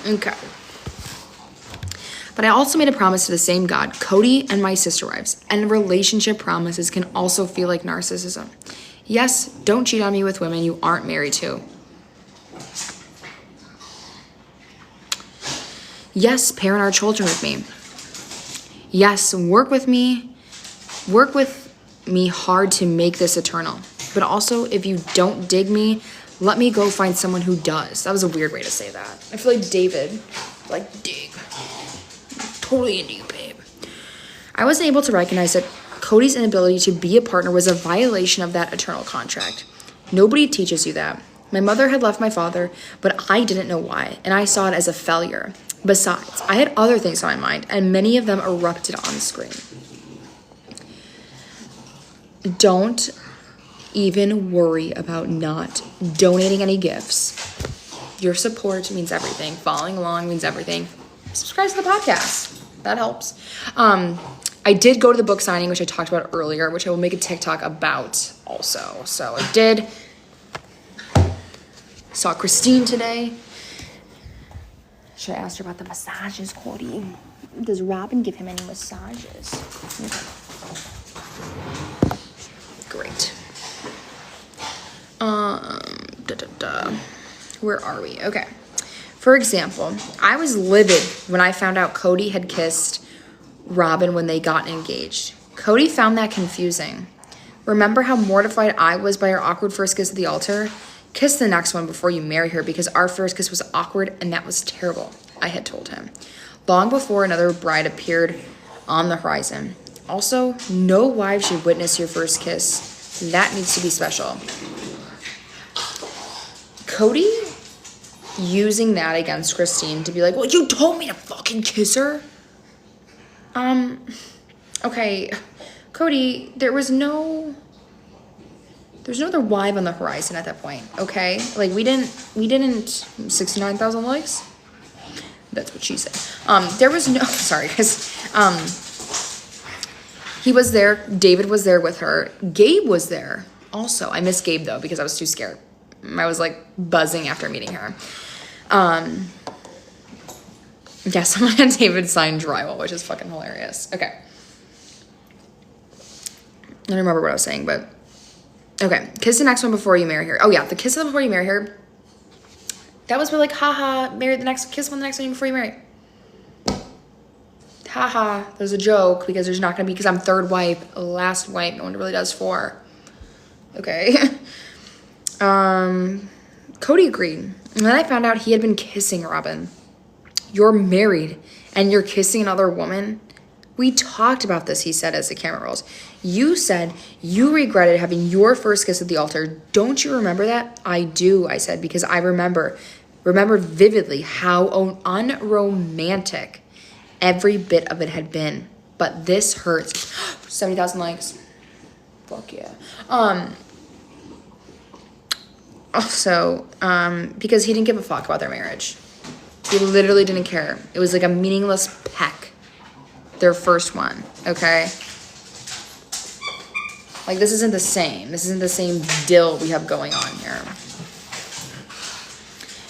Okay. But I also made a promise to the same God, Cody and my sister wives, and relationship promises can also feel like narcissism. Yes, don't cheat on me with women you aren't married to. Yes, parent our children with me. Yes, work with me hard to make this eternal. But also, if you don't dig me, let me go find someone who does. That was a weird way to say that. I feel like David, like, dig. Totally into you, babe. I wasn't able to recognize that Cody's inability to be a partner was a violation of that eternal contract. Nobody teaches you that. My mother had left my father, but I didn't know why, and I saw it as a failure. Besides, I had other things on my mind, and many of them erupted on the screen. Don't even worry about not donating any gifts. Your support means everything. Following along means everything. Subscribe to the podcast. That helps. I did go to the book signing, which I talked about earlier, which I will make a TikTok about also. So I did. Saw Christine today. Should I ask her about the massages, Cody? Does Robin give him any massages? Okay. Great. Where are we? Okay. For example, I was livid when I found out Cody had kissed Robin when they got engaged. Cody found that confusing. Remember how mortified I was by our awkward first kiss at the altar? Kiss the next one before you marry her because our first kiss was awkward and that was terrible, I had told him. Long before another bride appeared on the horizon. Also, no wife should witness your first kiss. That needs to be special. Cody using that against Christine to be like, well, you told me to fucking kiss her? Okay, Cody, there's no other wife on the horizon at that point, okay? Like, we didn't 69,000 likes? That's what she said. There was no, sorry, guys. He was there, David was there with her, Gabe was there also. I miss Gabe, though, because I was too scared. I was, like, buzzing after meeting her. Yeah, someone had David sign drywall, which is fucking hilarious. Okay. I don't remember what I was saying, but... Okay, kiss the next one before you marry her. Oh, yeah, the kiss before you marry her. That was like, haha, marry the next... Kiss one the next one before you marry. Haha, there's a joke, because there's not going to be... Because I'm third wife, last wife, no one really does four. Okay. Cody agreed. And then I found out he had been kissing Robin. You're married and you're kissing another woman? We talked about this, he said as the camera rolls. You said you regretted having your first kiss at the altar. Don't you remember that? I do, I said, because I remember vividly how unromantic every bit of it had been. But this hurts. 70,000 likes. Fuck yeah. Also, because he didn't give a fuck about their marriage. He literally didn't care. It was like a meaningless peck. Their first one, okay? Like, this isn't the same. This isn't the same deal we have going on here.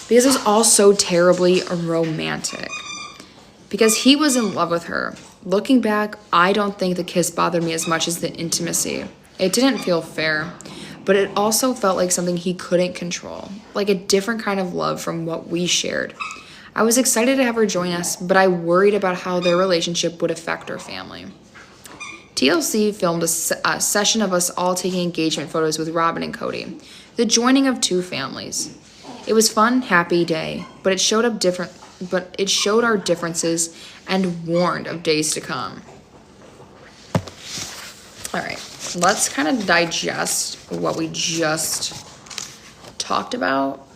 Because it was all so terribly romantic. Because he was in love with her. Looking back, I don't think the kiss bothered me as much as the intimacy. It didn't feel fair, but it also felt like something he couldn't control. Like a different kind of love from what we shared. I was excited to have her join us, but I worried about how their relationship would affect our family. TLC filmed a session of us all taking engagement photos with Robin and Cody. The joining of two families. It was fun, happy day, but it showed our differences and warned of days to come. All right, let's kind of digest what we just talked about,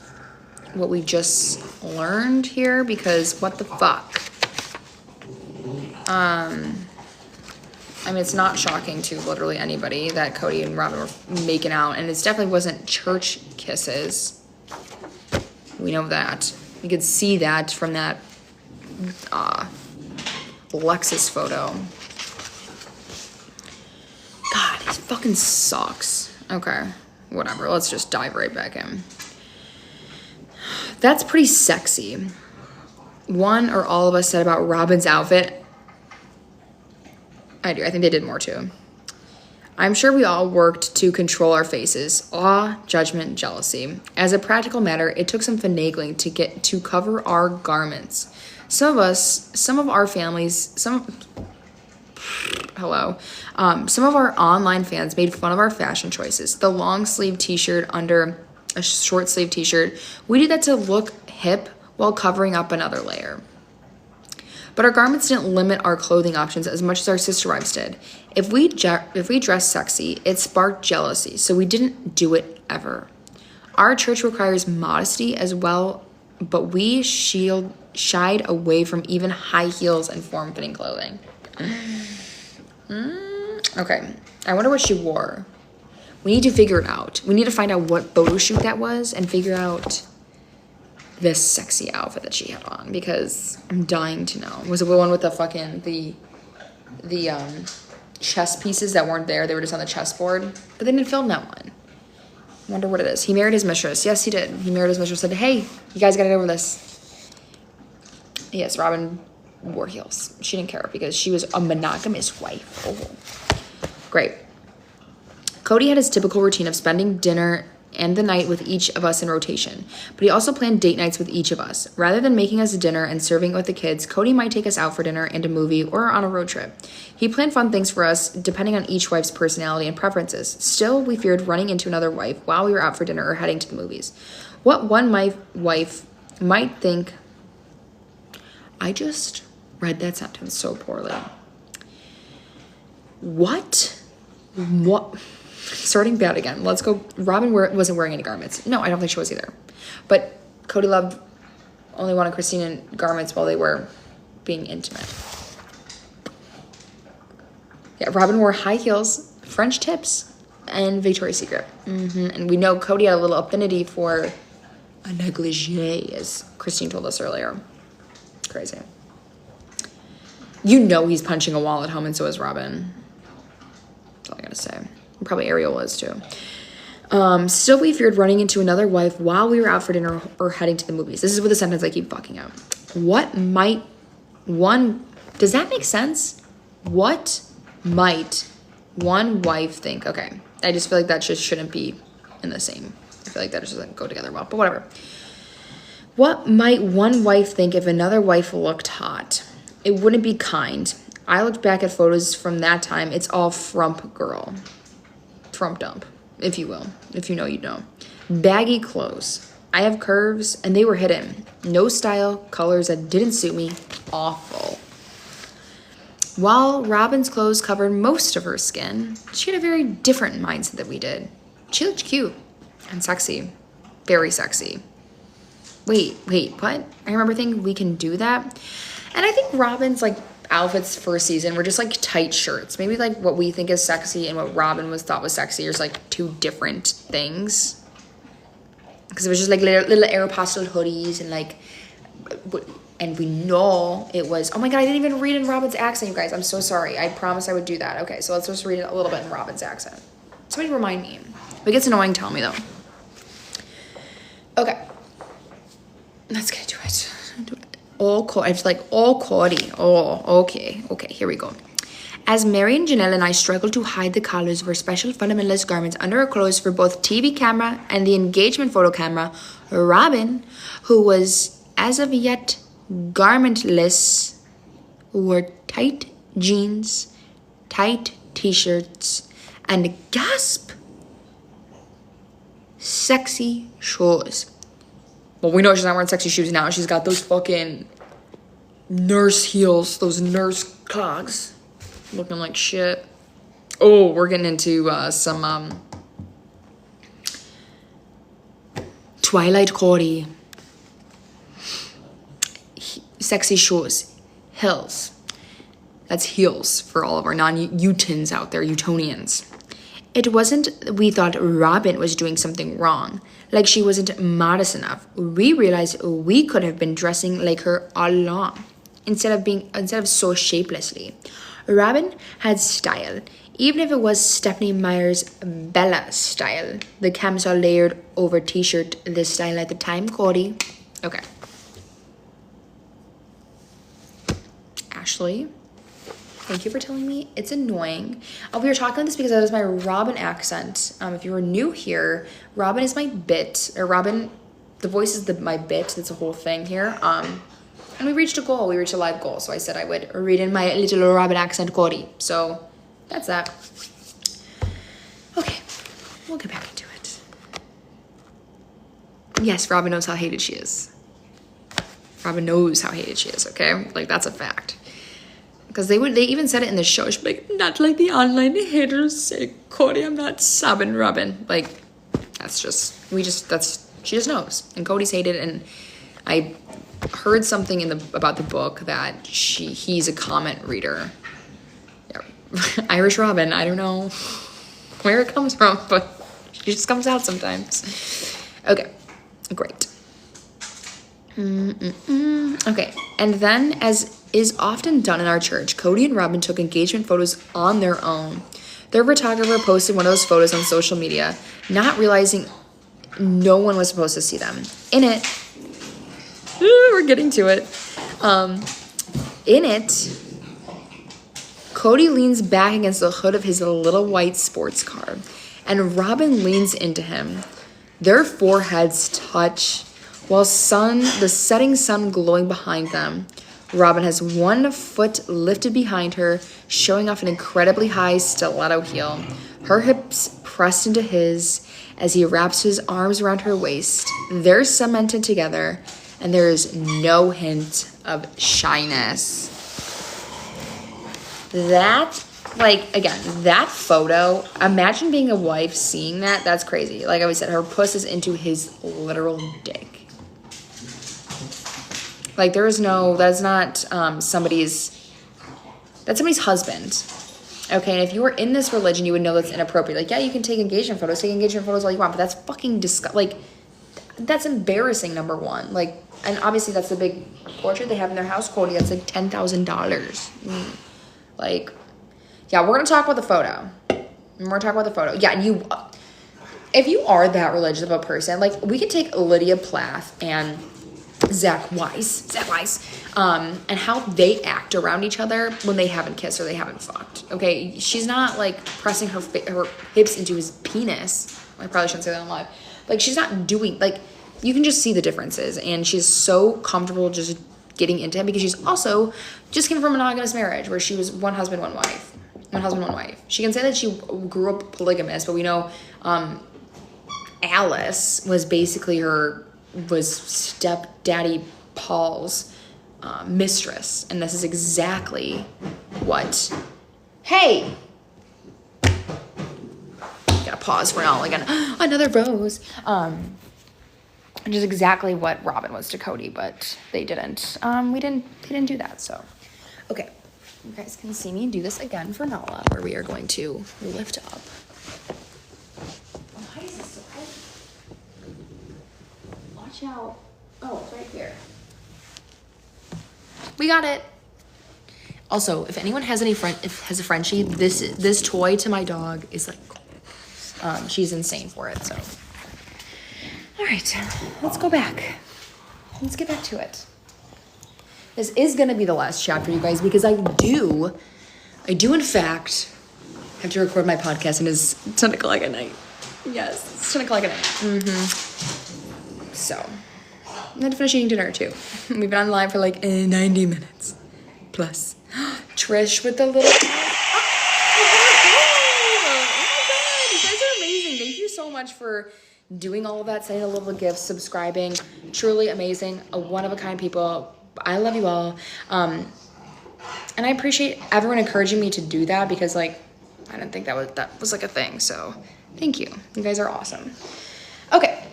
what we just learned here, because what the fuck? I mean, it's not shocking to literally anybody that Cody and Robin were making out, and it definitely wasn't church kisses. We know that. You could see that from that Lexus photo. God, he fucking sucks. Okay, whatever. Let's just dive right back in. That's pretty sexy. One or all of us said about Robin's outfit. I do. I think they did more too. I'm sure we all worked to control our faces. Awe, judgment, jealousy. As a practical matter, it took some finagling to get to cover our garments. Some of our online fans made fun of our fashion choices. The long sleeve t-shirt under a short sleeve t-shirt. We did that to look hip while covering up another layer. But our garments didn't limit our clothing options as much as our sister wives did. If we dressed sexy, it sparked jealousy, so we didn't do it ever. Our church requires modesty as well, but we shied away from even high heels and form-fitting clothing. Okay, I wonder what she wore. We need to figure it out. We need to find out what photo shoot that was and figure out this sexy outfit that she had on, because I'm dying to know. Was it the one with the fucking the chess pieces that weren't there? They were just on the chessboard, but they didn't film that one. I wonder what it is. He married his mistress. Yes, he did. He married his mistress. Said, "Hey, you guys got to get over this." Yes, Robin wore heels. She didn't care because she was a monogamous wife. Oh, great. Cody had his typical routine of spending dinner and the night with each of us in rotation, but he also planned date nights with each of us. Rather than making us dinner and serving it with the kids, Cody might take us out for dinner and a movie or on a road trip. He planned fun things for us depending on each wife's personality and preferences. Still, we feared running into another wife while we were out for dinner or heading to the movies. What one wife might think... I just read that sentence so poorly. What? Starting bad again. Let's go. Robin wasn't wearing any garments. No, I don't think she was either. But Cody Love only wanted Christine in garments while they were being intimate. Yeah, Robin wore high heels, French tips, and Victoria's Secret. And we know Cody had a little affinity for a negligee, as Christine told us earlier. Crazy. You know he's punching a wall at home, and so is Robin. That's all I gotta say. Probably Ariel was too. Still, we feared running into another wife while we were out for dinner or heading to the movies. This is with the sentence I keep fucking up. Does that make sense? What might one wife think? Okay, I just feel like that just shouldn't be in the same. I feel like that just doesn't go together well, but whatever. What might one wife think if another wife looked hot? It wouldn't be kind. I looked back at photos from that time. It's all frump girl. Frump dump, if you will. If you know, you know. Baggy clothes. I have curves, and they were hidden. No style, colors that didn't suit me. Awful. While Robin's clothes covered most of her skin, she had a very different mindset than we did. She looked cute and sexy. Very sexy. Wait, what? I remember thinking we can do that. And I think Robin's like, outfits for a season were just like tight shirts. Maybe like what we think is sexy and what Robin thought was sexy is like two different things. Because it was just like little Aeropostale hoodies and like, and we know it was, oh my God, I didn't even read in Robin's accent, you guys. I'm so sorry. I promised I would do that. Okay, so let's just read it a little bit in Robin's accent. Somebody remind me. If it gets annoying, tell me though. Okay. Let's get into it. It's like all Cody. Oh, okay. Okay, here we go. As Mary and Janelle and I struggled to hide the collars of our special fundamentalist garments under our clothes for both TV camera and the engagement photo camera, Robin, who was as of yet garmentless, wore tight jeans, tight t-shirts, and gasp, sexy shoes. Well, we know she's not wearing sexy shoes now. She's got those fucking nurse heels, those nurse clogs, looking like shit. Oh, we're getting into some Twilight Cody. Sexy shoes, heels. That's heels for all of our non-Utons out there, Utonians. It wasn't we thought Robin was doing something wrong, like she wasn't modest enough. We realized we could have been dressing like her all along, instead of so shapelessly. Robin had style, even if it was Stephenie Meyer's Bella style, the camisole layered over t-shirt, this style at the time, Cody. Okay. Ashley, thank you for telling me. It's annoying. We were talking about this because that is my Robin accent. If you were new here, Robin is my bit, or Robin, the voice is my bit. That's a whole thing here. And we reached a goal. We reached a live goal. So I said I would read in my little Robin accent, Cody. So that's that. Okay, we'll get back into it. Yes, Robin knows how hated she is. Robin knows how hated she is, okay? Like, that's a fact. Because they even said it in the show. She'd be like, not like the online haters say, Cody, I'm not sobbing, Robin. Like, she just knows. And Cody's hated, and I heard something about the book that he's a comment reader. Yeah. Irish Robin, I don't know where it comes from, but she just comes out sometimes. Okay, great. Okay, and then, as is often done in our church, Cody and Robin took engagement photos on their own. Their photographer posted one of those photos on social media, not realizing no one was supposed to see them. In it, we're getting to it. In it, Cody leans back against the hood of his little white sports car, and Robin leans into him. Their foreheads touch, while the setting sun glowing behind them. Robin has one foot lifted behind her, showing off an incredibly high stiletto heel. Her hips pressed into his as he wraps his arms around her waist. They're cemented together, and there is no hint of shyness. That photo, imagine being a wife seeing that. That's crazy. Like I always said, her puss is into his literal dick. Like, that's not somebody's husband. Okay, and if you were in this religion, you would know that's inappropriate. Like, yeah, you can take engagement photos all you want, but that's fucking that's embarrassing, number one. Like, and obviously that's the big portrait they have in their house, Cody, that's like $10,000. Like, yeah, we're gonna talk about the photo. Yeah, and if you are that religious of a person, like, we could take Lydia Plath and Zach Weiss, and how they act around each other when they haven't kissed or they haven't fucked. Okay, she's not like pressing her hips into his penis. I probably shouldn't say that on live. Like, she's not doing, like, you can just see the differences, and she's so comfortable just getting into him because she's also just came from a monogamous marriage where she was one husband, one wife. She can say that she grew up polygamous, but we know Alice was basically was stepdaddy Paul's mistress, and this is exactly what. Hey, gotta pause for now. Again, another rose. Which is exactly what Robin was to Cody, but they didn't. They didn't do that. So, okay. You guys can see me do this again for Nala, where we are going to lift up. Why is this so heavy? Watch out. Oh, it's right here. We got it. Also, if anyone has a Frenchie, this toy to my dog is like, she's insane for it. So, all right, let's go back. Let's get back to it. This is gonna be the last chapter, you guys, because I do in fact have to record my podcast, and it's 10 o'clock at night. Yes, it's 10 o'clock at night. So, I'm gonna finish eating dinner too. We've been on live for like 90 minutes plus. Trish with the little. Oh my god, you guys are amazing. Thank you so much for doing all of that, sending a little gifts, subscribing. Truly amazing. A one of a kind people. I love you all. And I appreciate everyone encouraging me to do that, because like I didn't think that was like a thing. So thank you. You guys are awesome. Okay.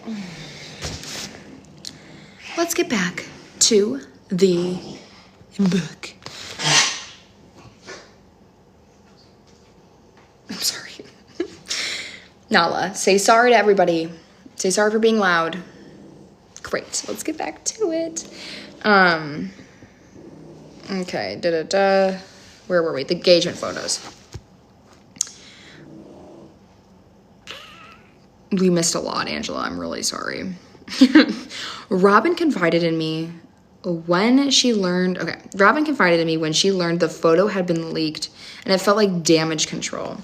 Let's get back to the book. I'm sorry. Nala, say sorry to everybody. Say sorry for being loud. Great. Let's get back to it. Okay. Where were we? The engagement photos. We missed a lot, Angela. I'm really sorry. Robin confided in me when she learned the photo had been leaked, and it felt like damage control.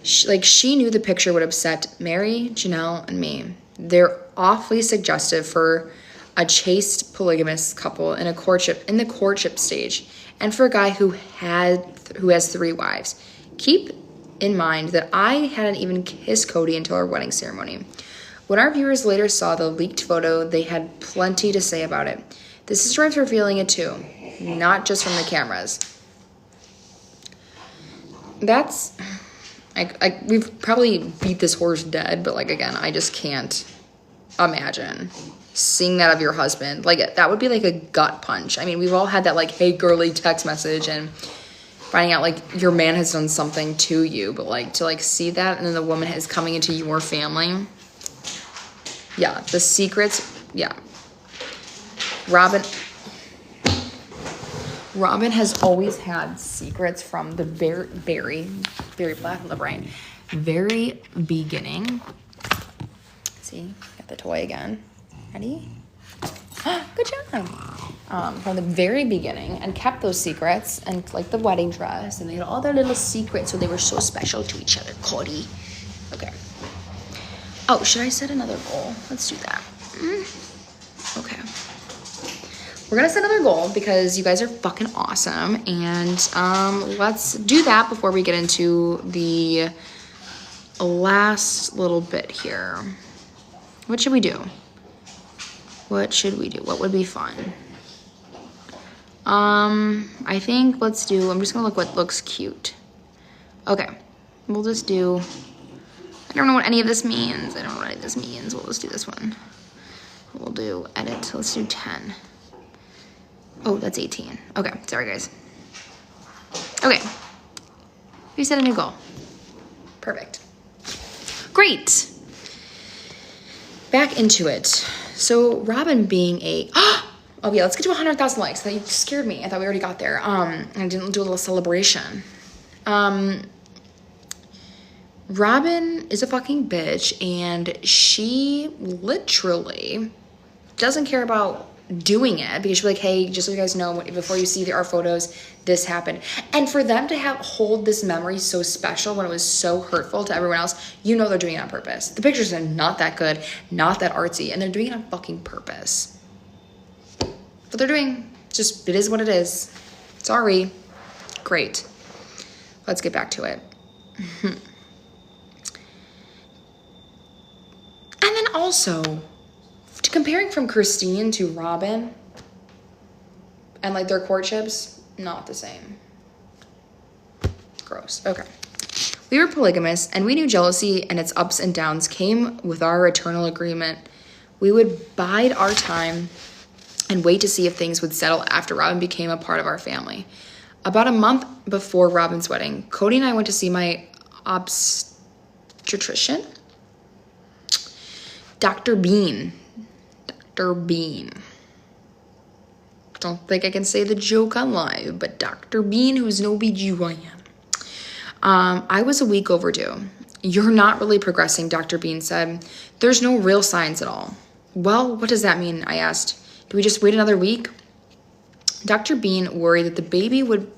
She knew the picture would upset Mary, Janelle, and me. They're awfully suggestive for a chaste polygamous couple in the courtship stage, and for a guy who has 3 wives. Keep in mind that I hadn't even kissed Cody until our wedding ceremony. When our viewers later saw the leaked photo, they had plenty to say about it. The sisters were feeling it too, not just from the cameras. We've probably beat this horse dead, but like, again, I just can't imagine seeing that of your husband. Like, that would be like a gut punch. I mean, we've all had that like, hey girly text message, and finding out like your man has done something to you, but like to like see that, and then the woman is coming into your family. Yeah, the secrets. Yeah. Robin has always had secrets from the very black on the brain. Very beginning. See, got the toy again. Ready? Good job. From the very beginning, and kept those secrets, and like the wedding dress, and they had all their little secrets, so they were so special to each other. Cody. Okay. Oh, should I set another goal? Let's do that. Okay. We're gonna set another goal because you guys are fucking awesome, and let's do that before we get into the last little bit here. What should we do? What would be fun? I think I'm just gonna look what looks cute. Okay, we'll just do, I don't know what any of this means. We'll just do this one. We'll do edit. Let's do 10. Oh, that's 18. Okay, sorry guys. Okay, we set a new goal. Perfect. Great. Back into it. So Robin being oh yeah, let's get to 100,000 likes. That scared me. I thought we already got there. And I didn't do a little celebration. Robin is a fucking bitch, and she literally doesn't care about doing it, because she'll be like, hey, just so you guys know, before you see our photos, this happened. And for them to hold this memory so special when it was so hurtful to everyone else, you know they're doing it on purpose. The pictures are not that good, not that artsy, and they're doing it on fucking purpose. What they're doing, it is what it is. Sorry. Great. Let's get back to it. And then also, comparing from Christine to Robin and like their courtships, not the same. Gross. Okay. We were polygamous, and we knew jealousy and its ups and downs came with our eternal agreement. We would bide our time and wait to see if things would settle after Robin became a part of our family. About a month before Robin's wedding, Cody and I went to see my obstetrician, Dr. Bean. Dr. Bean. Don't think I can say the joke on live, but Dr. Bean, who's no OBGYN. I was a week overdue. You're not really progressing, Dr. Bean said. There's no real signs at all. Well, what does that mean? I asked. Do we just wait another week? Dr. Bean worried that the baby would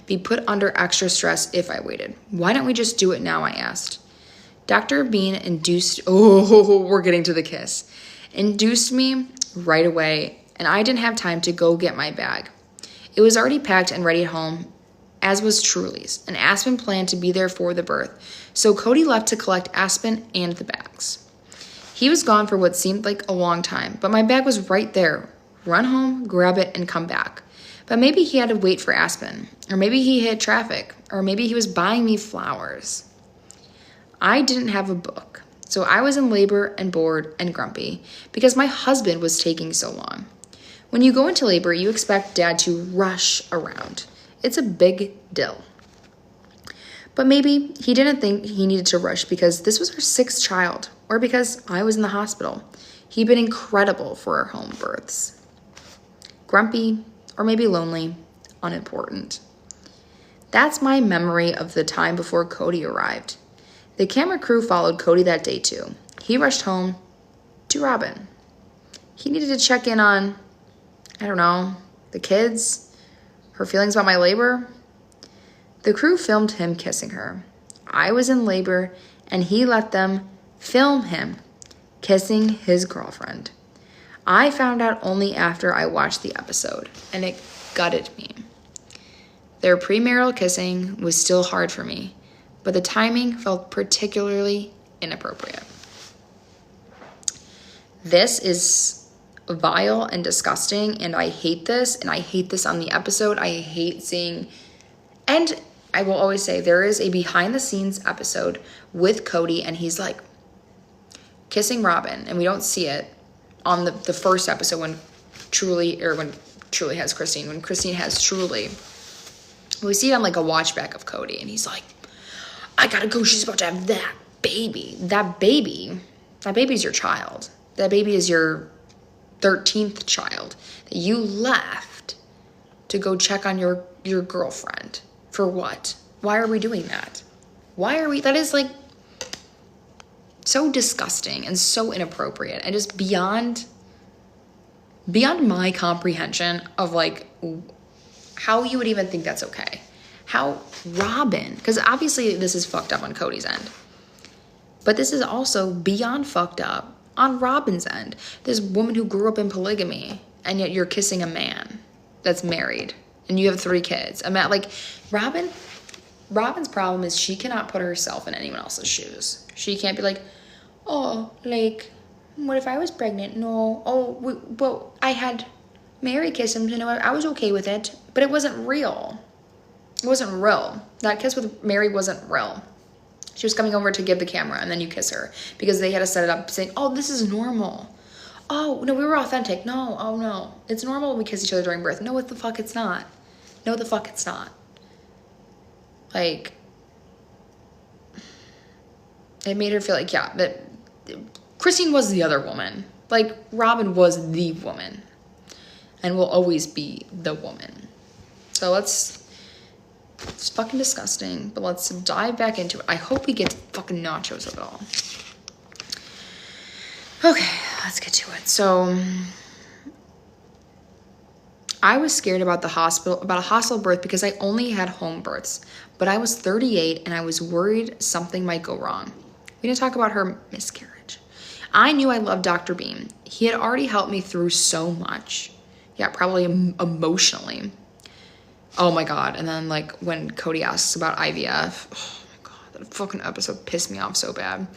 be put under extra stress if I waited. Why don't we just do it now? I asked. Dr. Bean we're getting to the kiss. Induced me right away, and I didn't have time to go get my bag. It was already packed and ready at home, as was Truly's, and Aspen planned to be there for the birth, so Cody left to collect Aspen and the bags. He was gone for what seemed like a long time, but my bag was right there. Run home, grab it, and come back. But maybe he had to wait for Aspen, or maybe he hit traffic, or maybe he was buying me flowers. I didn't have a book, so I was in labor and bored and grumpy because my husband was taking so long. When you go into labor, you expect Dad to rush around. It's a big deal. But maybe he didn't think he needed to rush because this was our 6th child, or because I was in the hospital. He'd been incredible for our home births. Grumpy, or maybe lonely, unimportant. That's my memory of the time before Cody arrived. The camera crew followed Cody that day too. He rushed home to Robin. He needed to check in on, the kids, her feelings about my labor. The crew filmed him kissing her. I was in labor, and he let them film him kissing his girlfriend. I found out only after I watched the episode, and it gutted me. Their premarital kissing was still hard for me, but the timing felt particularly inappropriate. This is vile and disgusting, and I hate this, and I hate this on the episode. I hate seeing, and I will always say there is a behind the scenes episode with Cody, and he's like kissing Robin, and we don't see it on the first episode when Truly has Christine. When Christine has Truly, we see it on like a watchback of Cody, and he's like, I gotta go, she's about to have that baby. That baby's your child. That baby is your 13th child that you left to go check on your girlfriend. For what? Why are we doing that? That is like so disgusting and so inappropriate and just beyond my comprehension of like how you would even think that's okay. How Robin, because obviously this is fucked up on Cody's end, but this is also beyond fucked up on Robin's end. This woman who grew up in polygamy, and yet you're kissing a man that's married and you have 3 kids. I'm at like Robin's problem is she cannot put herself in anyone else's shoes. She can't be like, oh, like, what if I was pregnant? No. Oh, well, I had Mary kiss him. I was okay with it, but it wasn't real. It wasn't real. That kiss with Mary wasn't real. She was coming over to give the camera, and then you kiss her because they had to set it up saying, oh, this is normal. Oh, no, we were authentic. No, oh, no. It's normal when we kiss each other during birth. No, what the fuck it's not. No, the fuck it's not. Like, it made her feel like, yeah, but Christine was the other woman. Like, Robin was the woman and will always be the woman. So it's fucking disgusting, but let's dive back into it. I hope we get fucking nachos of it all. Okay, let's get to it. So I was scared about a hospital birth because I only had home births, but I was 38 and I was worried something might go wrong. We didn't talk about her miscarriage. I knew I loved Dr. Beam. He had already helped me through so much. Yeah, probably emotionally. Oh my God. And then like when Cody asks about IVF, oh my God, that fucking episode pissed me off so bad.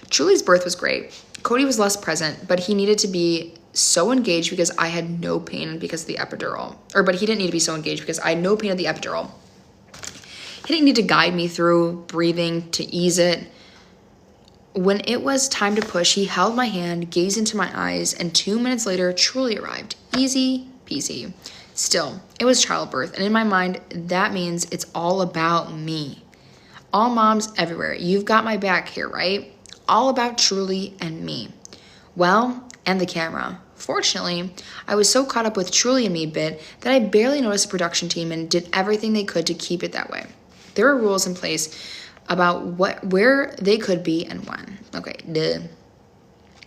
Truly's birth was great. Cody was less present, but he needed to be so engaged because I had no pain because of the epidural. But he didn't need to be so engaged because I had no pain of the epidural. He didn't need to guide me through breathing to ease it. When it was time to push, he held my hand, gazed into my eyes, and 2 minutes later, Truly arrived. Easy peasy. Still, it was childbirth, and in my mind, that means it's all about me. All moms everywhere, you've got my back here, right? All about Truly and me. Well, and the camera. Fortunately, I was so caught up with Truly and me bit that I barely noticed the production team and did everything they could to keep it that way. There were rules in place about where they could be and when. Okay, duh.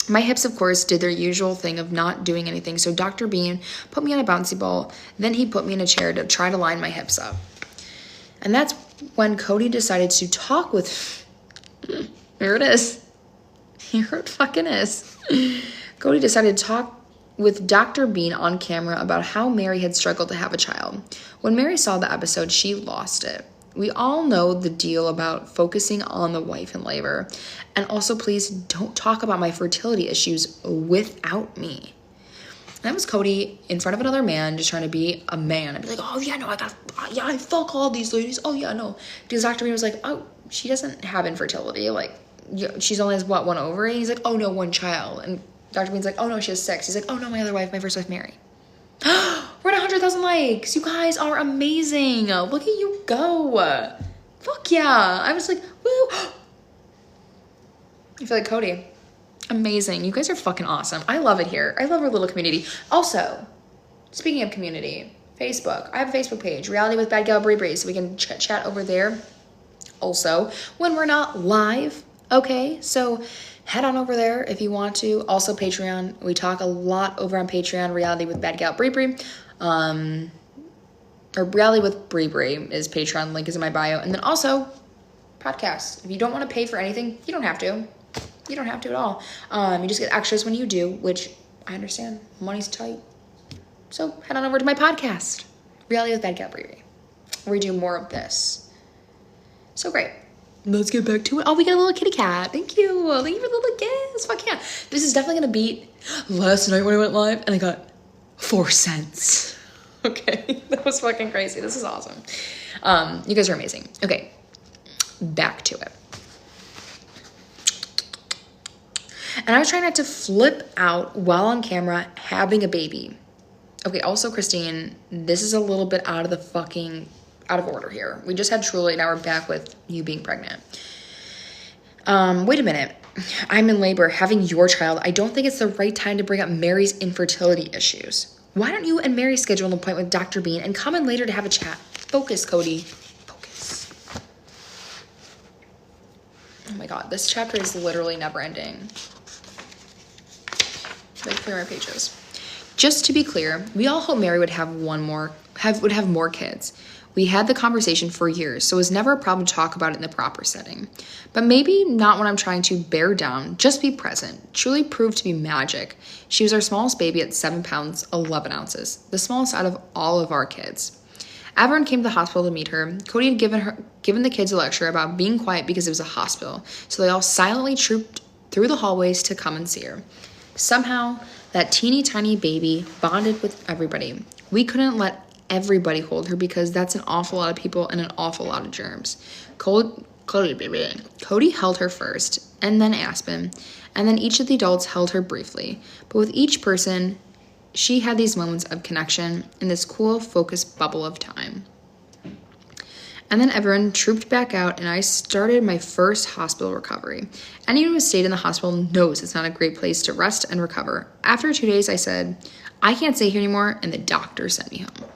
My hips, of course, did their usual thing of not doing anything, so Dr. Bean put me on a bouncy ball, then he put me in a chair to try to line my hips up. And that's when Cody decided to talk with... Here it is. Here it fucking is. Cody decided to talk with Dr. Bean on camera about how Mary had struggled to have a child. When Mary saw the episode, she lost it. We all know the deal about focusing on the wife in labor. And also, please don't talk about my fertility issues without me. And that was Cody in front of another man, just trying to be a man. I'd be like, oh yeah, no, I fuck all these ladies. Oh yeah, no. Because Dr. Bean was like, oh, she doesn't have infertility. Like, she's only has what, one ovary? And he's like, oh no, one child. And Dr. Bean's like, oh no, she has 6. He's like, oh no, my other wife, my first wife, Mary. We're at 100,000 likes. You guys are amazing. Look at you go. Fuck yeah. I was like, woo. I feel like Cody. Amazing. You guys are fucking awesome. I love it here. I love our little community. Also, speaking of community, Facebook. I have a Facebook page, Reality with Bad Gal Brie, so we can chat over there. Also, when we're not live, okay? So head on over there if you want to. Also, Patreon. We talk a lot over on Patreon, Reality with Bad Gal Brie. Or Reality with Brie is Patreon. Link is in my bio. And then also, podcasts. If you don't want to pay for anything, you don't have to. You don't have to at all. You just get extras when you do, which I understand. Money's tight. So head on over to my podcast, Reality with Bad Gal Brie, where we do more of this. So great. Let's get back to it. Oh, we got a little kitty cat. Thank you. Thank you for the little kiss. Fuck yeah. This is definitely going to beat last night when I went live and I got 4 cents. Okay. That was fucking crazy. This is awesome. You guys are amazing. Okay. Back to it. And I was trying not to flip out while on camera having a baby. Okay, also, Christine, this is a little bit out of order here. We just had Truly, now we're back with you being pregnant. Wait a minute. I'm in labor, having your child. I don't think it's the right time to bring up Mary's infertility issues. Why don't you and Mary schedule an appointment with Dr. Bean and come in later to have a chat? Focus, Cody. Focus. Oh my God, this chapter is literally never ending. Like, clear my pages. Just to be clear, we all hope Mary would have more kids. We had the conversation for years, so it was never a problem to talk about it in the proper setting. But maybe not when I'm trying to bear down, just be present. Truly proved to be magic. She was our smallest baby at 7 pounds, 11 ounces, the smallest out of all of our kids. Everyone came to the hospital to meet her. Cody had given the kids a lecture about being quiet because it was a hospital, so they all silently trooped through the hallways to come and see her. Somehow, that teeny tiny baby bonded with everybody. We couldn't let everybody hold her because that's an awful lot of people and an awful lot of germs. Cody held her first, and then Aspen, and then each of the adults held her briefly. But with each person, she had these moments of connection in this cool, focused bubble of time. And then everyone trooped back out, and I started my first hospital recovery. Anyone who stayed in the hospital knows it's not a great place to rest and recover. After 2 days, I said, I can't stay here anymore, and the doctor sent me home.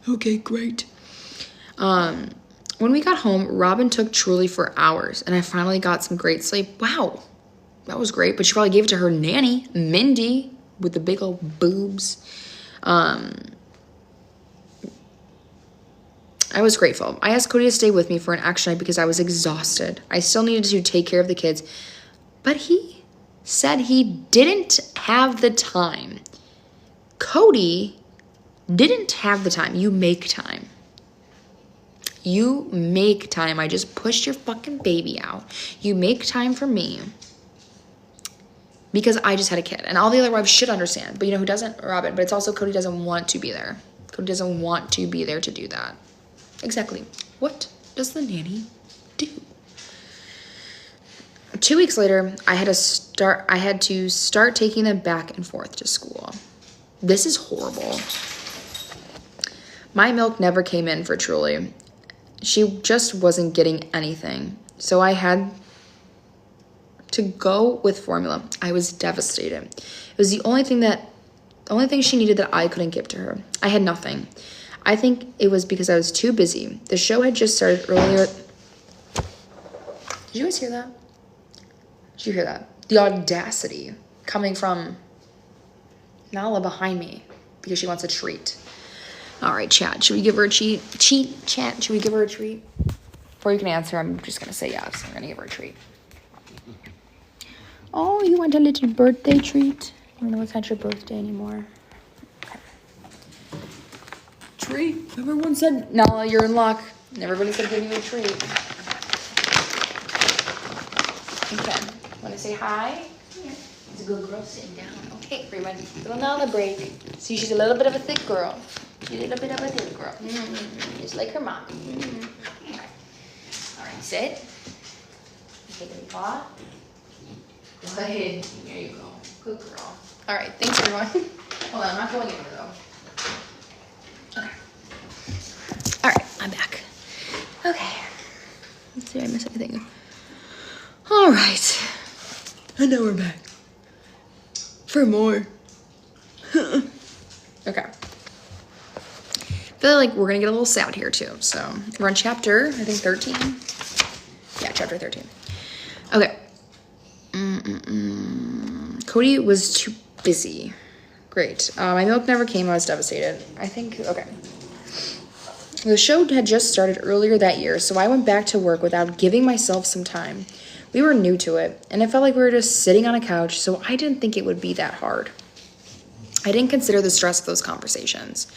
Okay, great. When we got home, Robin took Truly for hours, and I finally got some great sleep. Wow, that was great, but she probably gave it to her nanny, Mindy, with the big old boobs. I was grateful. I asked Cody to stay with me for an action night because I was exhausted. I still needed to take care of the kids, but he said he didn't have the time. Cody didn't have the time. You make time. You make time. I just pushed your fucking baby out. You make time for me because I just had a kid, and all the other wives should understand. But you know who doesn't? Robin. But it's also Cody doesn't want to be there. Cody doesn't want to be there to do that. Exactly. What does the nanny do? 2 weeks later, I had to start taking them back and forth to school. This is horrible. My milk never came in for Truly. She just wasn't getting anything. So I had to go with formula. I was devastated. It was the only thing she needed that I couldn't give to her. I had nothing. I think it was because I was too busy. The show had just started earlier. Did you guys hear that? Did you hear that? The audacity coming from Nala behind me because she wants a treat. All right, chat. Should we give her a treat? Chat. Should we give her a treat? Before you can answer, I'm just going to say yes. I'm going to give her a treat. Oh, you want a little birthday treat? Even though it's not your birthday anymore. Okay. Treat. Everyone said, Nala, you're in luck. Everybody said give you a treat. Okay. Want to say hi? Yeah. It's a good girl sitting down. Okay, everyone. Little Nala break. See, she's a little bit of a thick girl. She's a little bit of a thick girl. Just like her mom. Okay. All right, sit. Take a paw. Good. There you go. Good girl. All right, thanks everyone. Hold on, I'm not going anywhere though. Okay. All right, I'm back. Okay. Let's see, I miss anything. All right. And now we're back. For more. Okay. I feel like we're gonna get a little sad here too. So we're on chapter, I think 13. Yeah, chapter 13. Okay. Cody was too busy. Great. My milk never came. I was devastated. I think, okay. The show had just started earlier that year, so I went back to work without giving myself some time. We were new to it, and it felt like we were just sitting on a couch, so I didn't think it would be that hard. I didn't consider the stress of those conversations.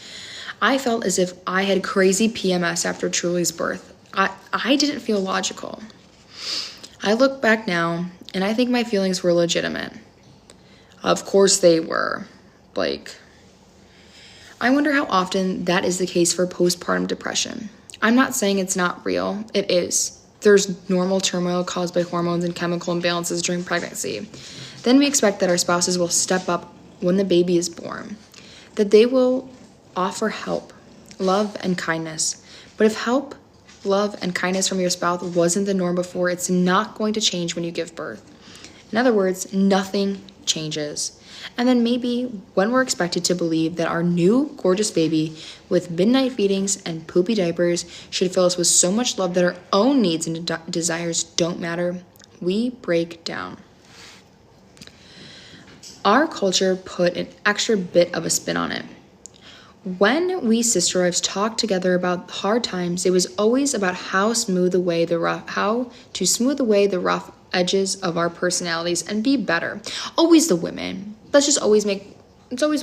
I felt as if I had crazy PMS after Truly's birth. I didn't feel logical. I look back now, and I think my feelings were legitimate. Of course they were. Like, I wonder how often that is the case for postpartum depression. I'm not saying it's not real. It is. There's normal turmoil caused by hormones and chemical imbalances during pregnancy. Then we expect that our spouses will step up when the baby is born, that they will offer help, love, and kindness. But if help, love, and kindness from your spouse wasn't the norm before, it's not going to change when you give birth. In other words, nothing changes. And then maybe when we're expected to believe that our new gorgeous baby with midnight feedings and poopy diapers should fill us with so much love that our own needs and desires don't matter, we break down. Our culture put an extra bit of a spin on it. When we sister wives talked together about hard times, it was always about how to smooth away the rough edges of our personalities and be better. Always the women. It's always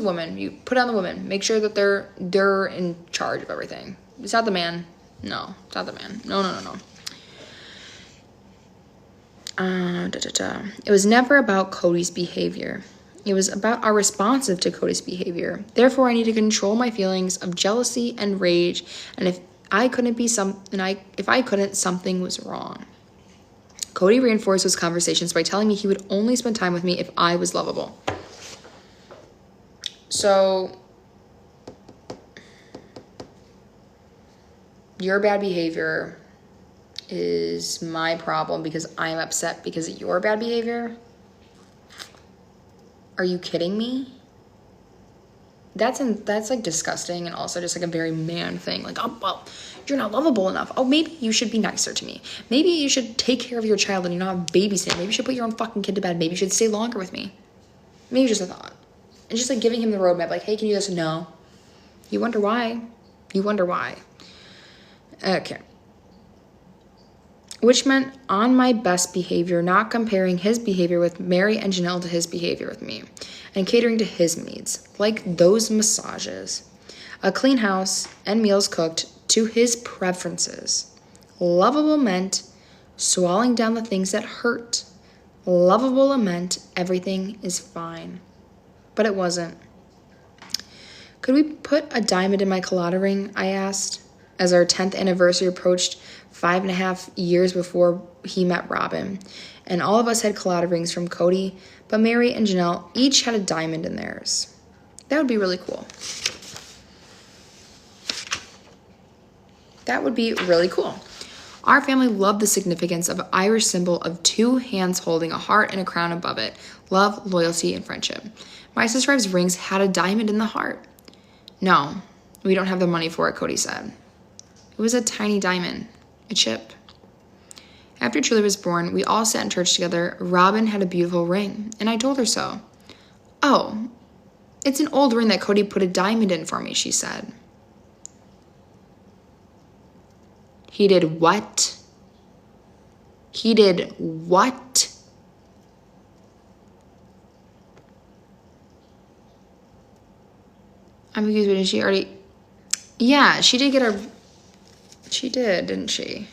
women. You put on the women. Make sure that they're in charge of everything. It's not the man. No, it's not the man. No. It was never about Cody's behavior. It was about our responsive to Cody's behavior. Therefore, I need to control my feelings of jealousy and rage, and if I couldn't, something was wrong. Cody reinforced those conversations by telling me he would only spend time with me if I was lovable. So, your bad behavior is my problem because I'm upset because of your bad behavior? Are you kidding me? That's like disgusting and also just like a very man thing. Like, oh, well, you're not lovable enough. Oh, maybe you should be nicer to me. Maybe you should take care of your child and you're not babysitting. Maybe you should put your own fucking kid to bed. Maybe you should stay longer with me. Maybe just a thought. And just like giving him the roadmap, like, hey, can you do this? No. You wonder why. Okay. Which meant on my best behavior, not comparing his behavior with Mary and Janelle to his behavior with me, and catering to his needs, like those massages, a clean house, and meals cooked to his preferences. Lovable meant swallowing down the things that hurt. Lovable meant everything is fine. But it wasn't. Could we put a diamond in my colada ring? I asked, as our 10th anniversary approached 5.5 years before he met Robin. And all of us had colada rings from Cody, but Mary and Janelle each had a diamond in theirs. That would be really cool. That would be really cool. Our family loved the significance of an Irish symbol of two hands holding a heart and a crown above it. Love, loyalty, and friendship. My sister Ive's rings had a diamond in the heart. No, we don't have the money for it, Cody said. It was a tiny diamond, a chip. After Truly was born, we all sat in church together. Robin had a beautiful ring, and I told her so. Oh, it's an old ring that Cody put a diamond in for me, she said. He did what? He did what? I'm confused, but did she already? Yeah, she did get a... She did, didn't she?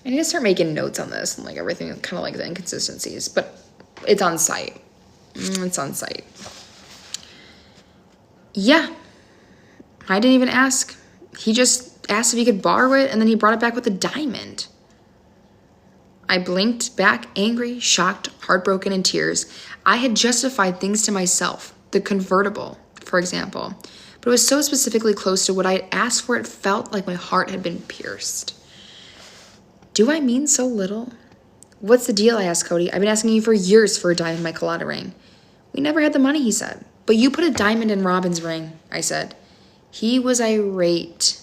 I need to start making notes on this and like everything, kind of like the inconsistencies, but it's on site. It's on site. Yeah. I didn't even ask. He just asked if he could borrow it, and then he brought it back with a diamond. I blinked back, angry, shocked, heartbroken, in tears. I had justified things to myself, the convertible, for example, but it was so specifically close to what I had asked for, it felt like my heart had been pierced. Do I mean so little? What's the deal, I asked Cody. I've been asking you for years for a diamond in my colada ring. We never had the money, he said. But you put a diamond in Robin's ring, I said. He was irate.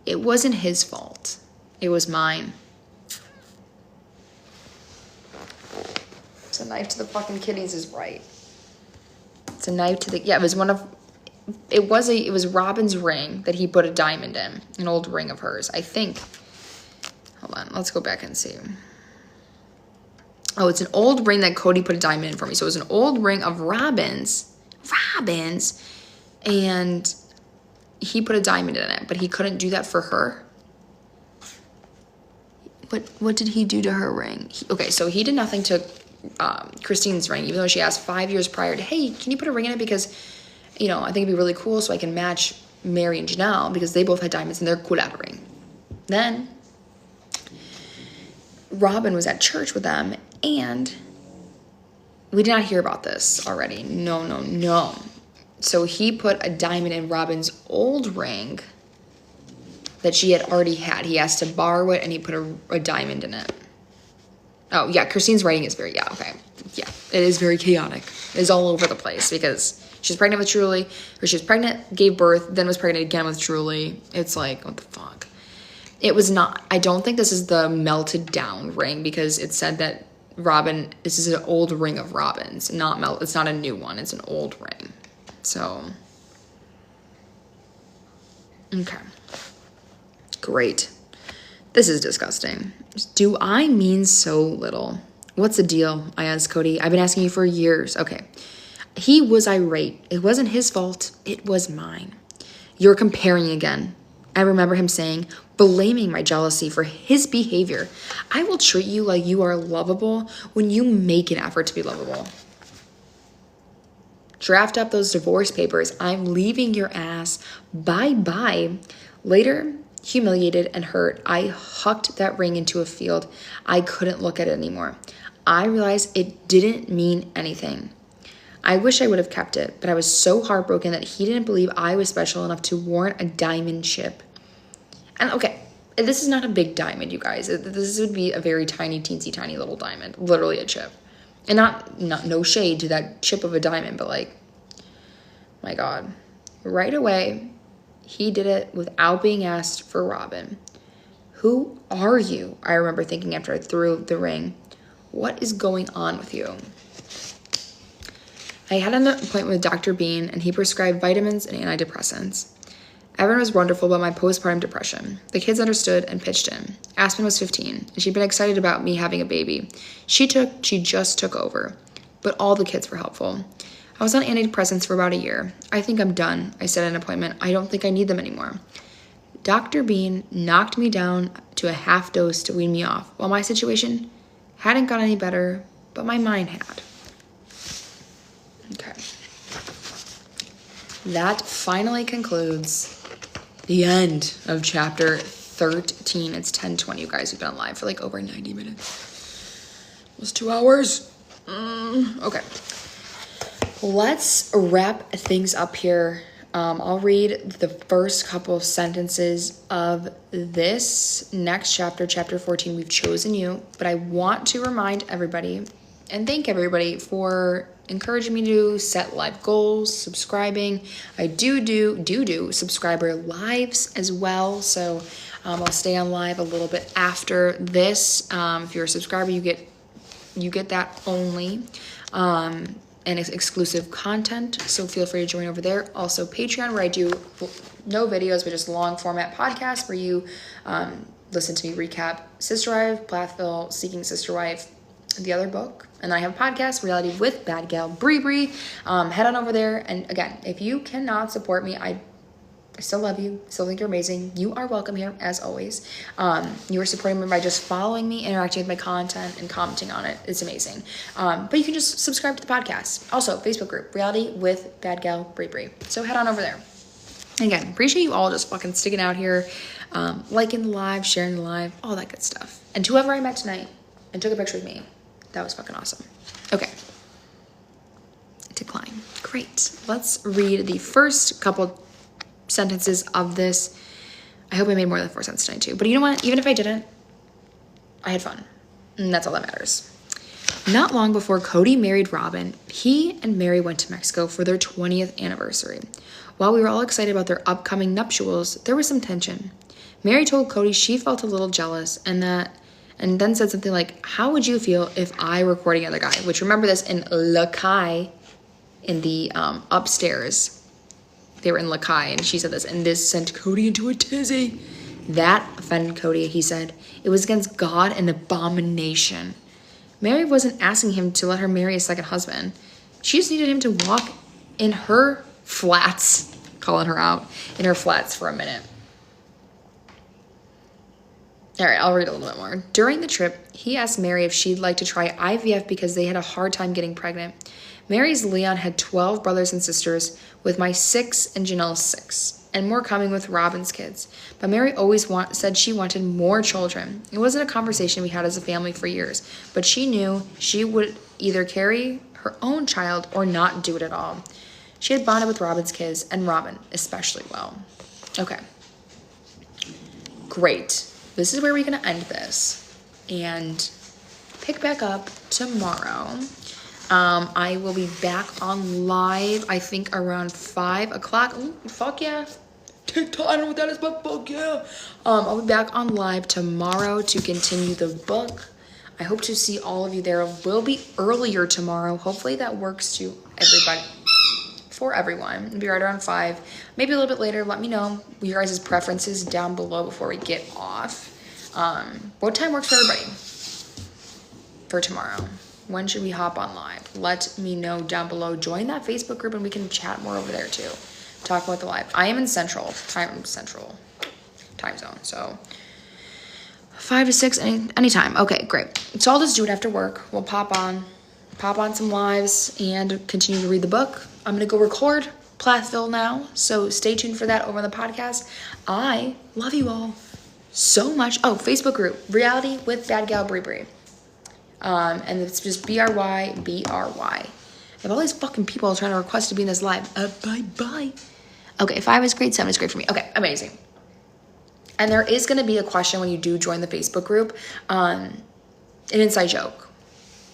It wasn't his fault. It was mine. It's a knife to the fucking kidneys is right. It's a knife to the... Yeah, it was one of... It was Robin's ring that he put a diamond in. An old ring of hers, I think. Hold on, let's go back and see. Oh, it's an old ring that Cody put a diamond in for me. So it was an old ring of Robin's. And he put a diamond in it, but he couldn't do that for her. What did he do to her ring? Okay, so he did nothing to Christine's ring, even though she asked 5 years prior to, hey, can you put a ring in it? Because, you know, I think it'd be really cool so I can match Mary and Janelle because they both had diamonds in their colada ring. Then Robin was at church with them, and we did not hear about this already. No. So he put a diamond in Robin's old ring that she had already had. He asked to borrow it, and he put a diamond in it. Oh, yeah, Christine's writing is very, okay. Yeah, it is very chaotic. It is all over the place because she's pregnant with Truly, or she was pregnant, gave birth, then was pregnant again with Truly. It's like, what the fuck? It was not, I don't think this is the melted down ring because it said that Robin, this is an old ring of Robin's, it's not a new one, it's an old ring. So, okay. Great. This is disgusting. Do I mean so little? What's the deal? I asked Cody. I've been asking you for years. Okay. He was irate. It wasn't his fault. It was mine. You're comparing again. I remember him saying, blaming my jealousy for his behavior. I will treat you like you are lovable when you make an effort to be lovable. Draft up those divorce papers. I'm leaving your ass. Bye-bye. Later, humiliated and hurt, I hucked that ring into a field. I couldn't look at it anymore. I realized it didn't mean anything. I wish I would have kept it, but I was so heartbroken that he didn't believe I was special enough to warrant a diamond chip. And okay, this is not a big diamond, you guys. This would be a very tiny, teensy tiny little diamond, literally a chip. And not no shade to that chip of a diamond, but like, my God. Right away, he did it without being asked for Robin. Who are you? I remember thinking after I threw the ring. What is going on with you? I had an appointment with Dr. Bean, and he prescribed vitamins and antidepressants. Evan was wonderful about my postpartum depression. The kids understood and pitched in. Aspen was 15, and she'd been excited about me having a baby. She just took over, but all the kids were helpful. I was on antidepressants for about a year. I think I'm done, I said at an appointment. I don't think I need them anymore. Dr. Bean knocked me down to a half dose to wean me off, while my situation hadn't got any better, but my mind had. Okay. That finally concludes the end of chapter 13. It's 10:20, you guys. We've been live for like over 90 minutes. Almost 2 hours. Okay. Let's wrap things up here. I'll read the first couple of sentences of this next chapter, chapter 14, We've Chosen You. But I want to remind everybody and thank everybody for encouraging me to set live goals, subscribing. I do subscriber lives as well. So I'll stay on live a little bit after this. If you're a subscriber, you get that only. And it's exclusive content, so feel free to join over there. Also, Patreon, where I do no videos, but just long format podcasts where you listen to me recap Sister Wife, Plathville, Seeking Sister Wife, the other book. And then I have a podcast, Reality with Bad Gal Brie. Head on over there. And again, if you cannot support me, I still love you. Still think you're amazing. You are welcome here, as always. You are supporting me by just following me, interacting with my content, and commenting on it. It's amazing. But you can just subscribe to the podcast. Also, Facebook group, Reality with Bad Gal Brie. So head on over there. And again, appreciate you all just fucking sticking out here, liking the live, sharing the live, all that good stuff. And to whoever I met tonight and took a picture with me, that was fucking awesome. Okay. Decline. Great. Let's read the first couple sentences of this. I hope I made more than 4 cents tonight too. But you know what? Even if I didn't, I had fun. And that's all that matters. Not long before Cody married Robin, he and Mary went to Mexico for their 20th anniversary. While we were all excited about their upcoming nuptials, there was some tension. Mary told Cody she felt a little jealous and then said something like, "How would you feel if I were courting another guy?" Which, remember this, in Lakai, in the upstairs. They were in Lakai, and she said this, and this sent Cody into a tizzy. That offended Cody, he said. It was against God, an abomination. Mary wasn't asking him to let her marry a second husband. She just needed him to walk in her flats, calling her out, in her flats for a minute. All right, I'll read a little bit more. During the trip, he asked Mary if she'd like to try IVF because they had a hard time getting pregnant. Mary's Leon had 12 brothers and sisters, with my 6 and Janelle's 6, and more coming with Robin's kids. But Mary always said she wanted more children. It wasn't a conversation we had as a family for years, but she knew she would either carry her own child or not do it at all. She had bonded with Robin's kids, and Robin especially well. Okay. Great. This is where we're going to end this and pick back up tomorrow. I will be back on live, I think around 5 o'clock. Ooh, fuck yeah. TikTok, I don't know what that is, but fuck yeah. I'll be back on live tomorrow to continue the book. I hope to see all of you there. It will be earlier tomorrow. Hopefully that works to everybody. For everyone. It'll be right around 5. Maybe a little bit later. Let me know your guys' preferences down below before we get off. What time works for everybody for tomorrow? When should we hop on live? Let me know down below. Join that Facebook group and we can chat more over there too. Talk about the live. I am in Central time zone. So 5 to 6, anytime. Okay, great. So I'll just do it after work. We'll pop on some lives and continue to read the book. I'm going to go record Plathville now. So stay tuned for that over on the podcast. I love you all so much. Oh, Facebook group, Reality with Bad Gal Brie. And it's just BRY. I have all these fucking people trying to request to be in this live. Bye. Okay, 5 is great, 7 is great for me. Okay, amazing. And there is going to be a question when you do join the Facebook group, an inside joke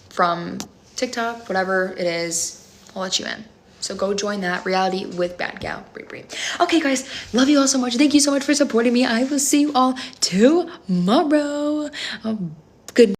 from TikTok, whatever it is, I'll let you in. So go join that, Reality with Bad Gal Brie. Okay, guys, love you all so much. Thank you so much for supporting me. I will see you all tomorrow. Good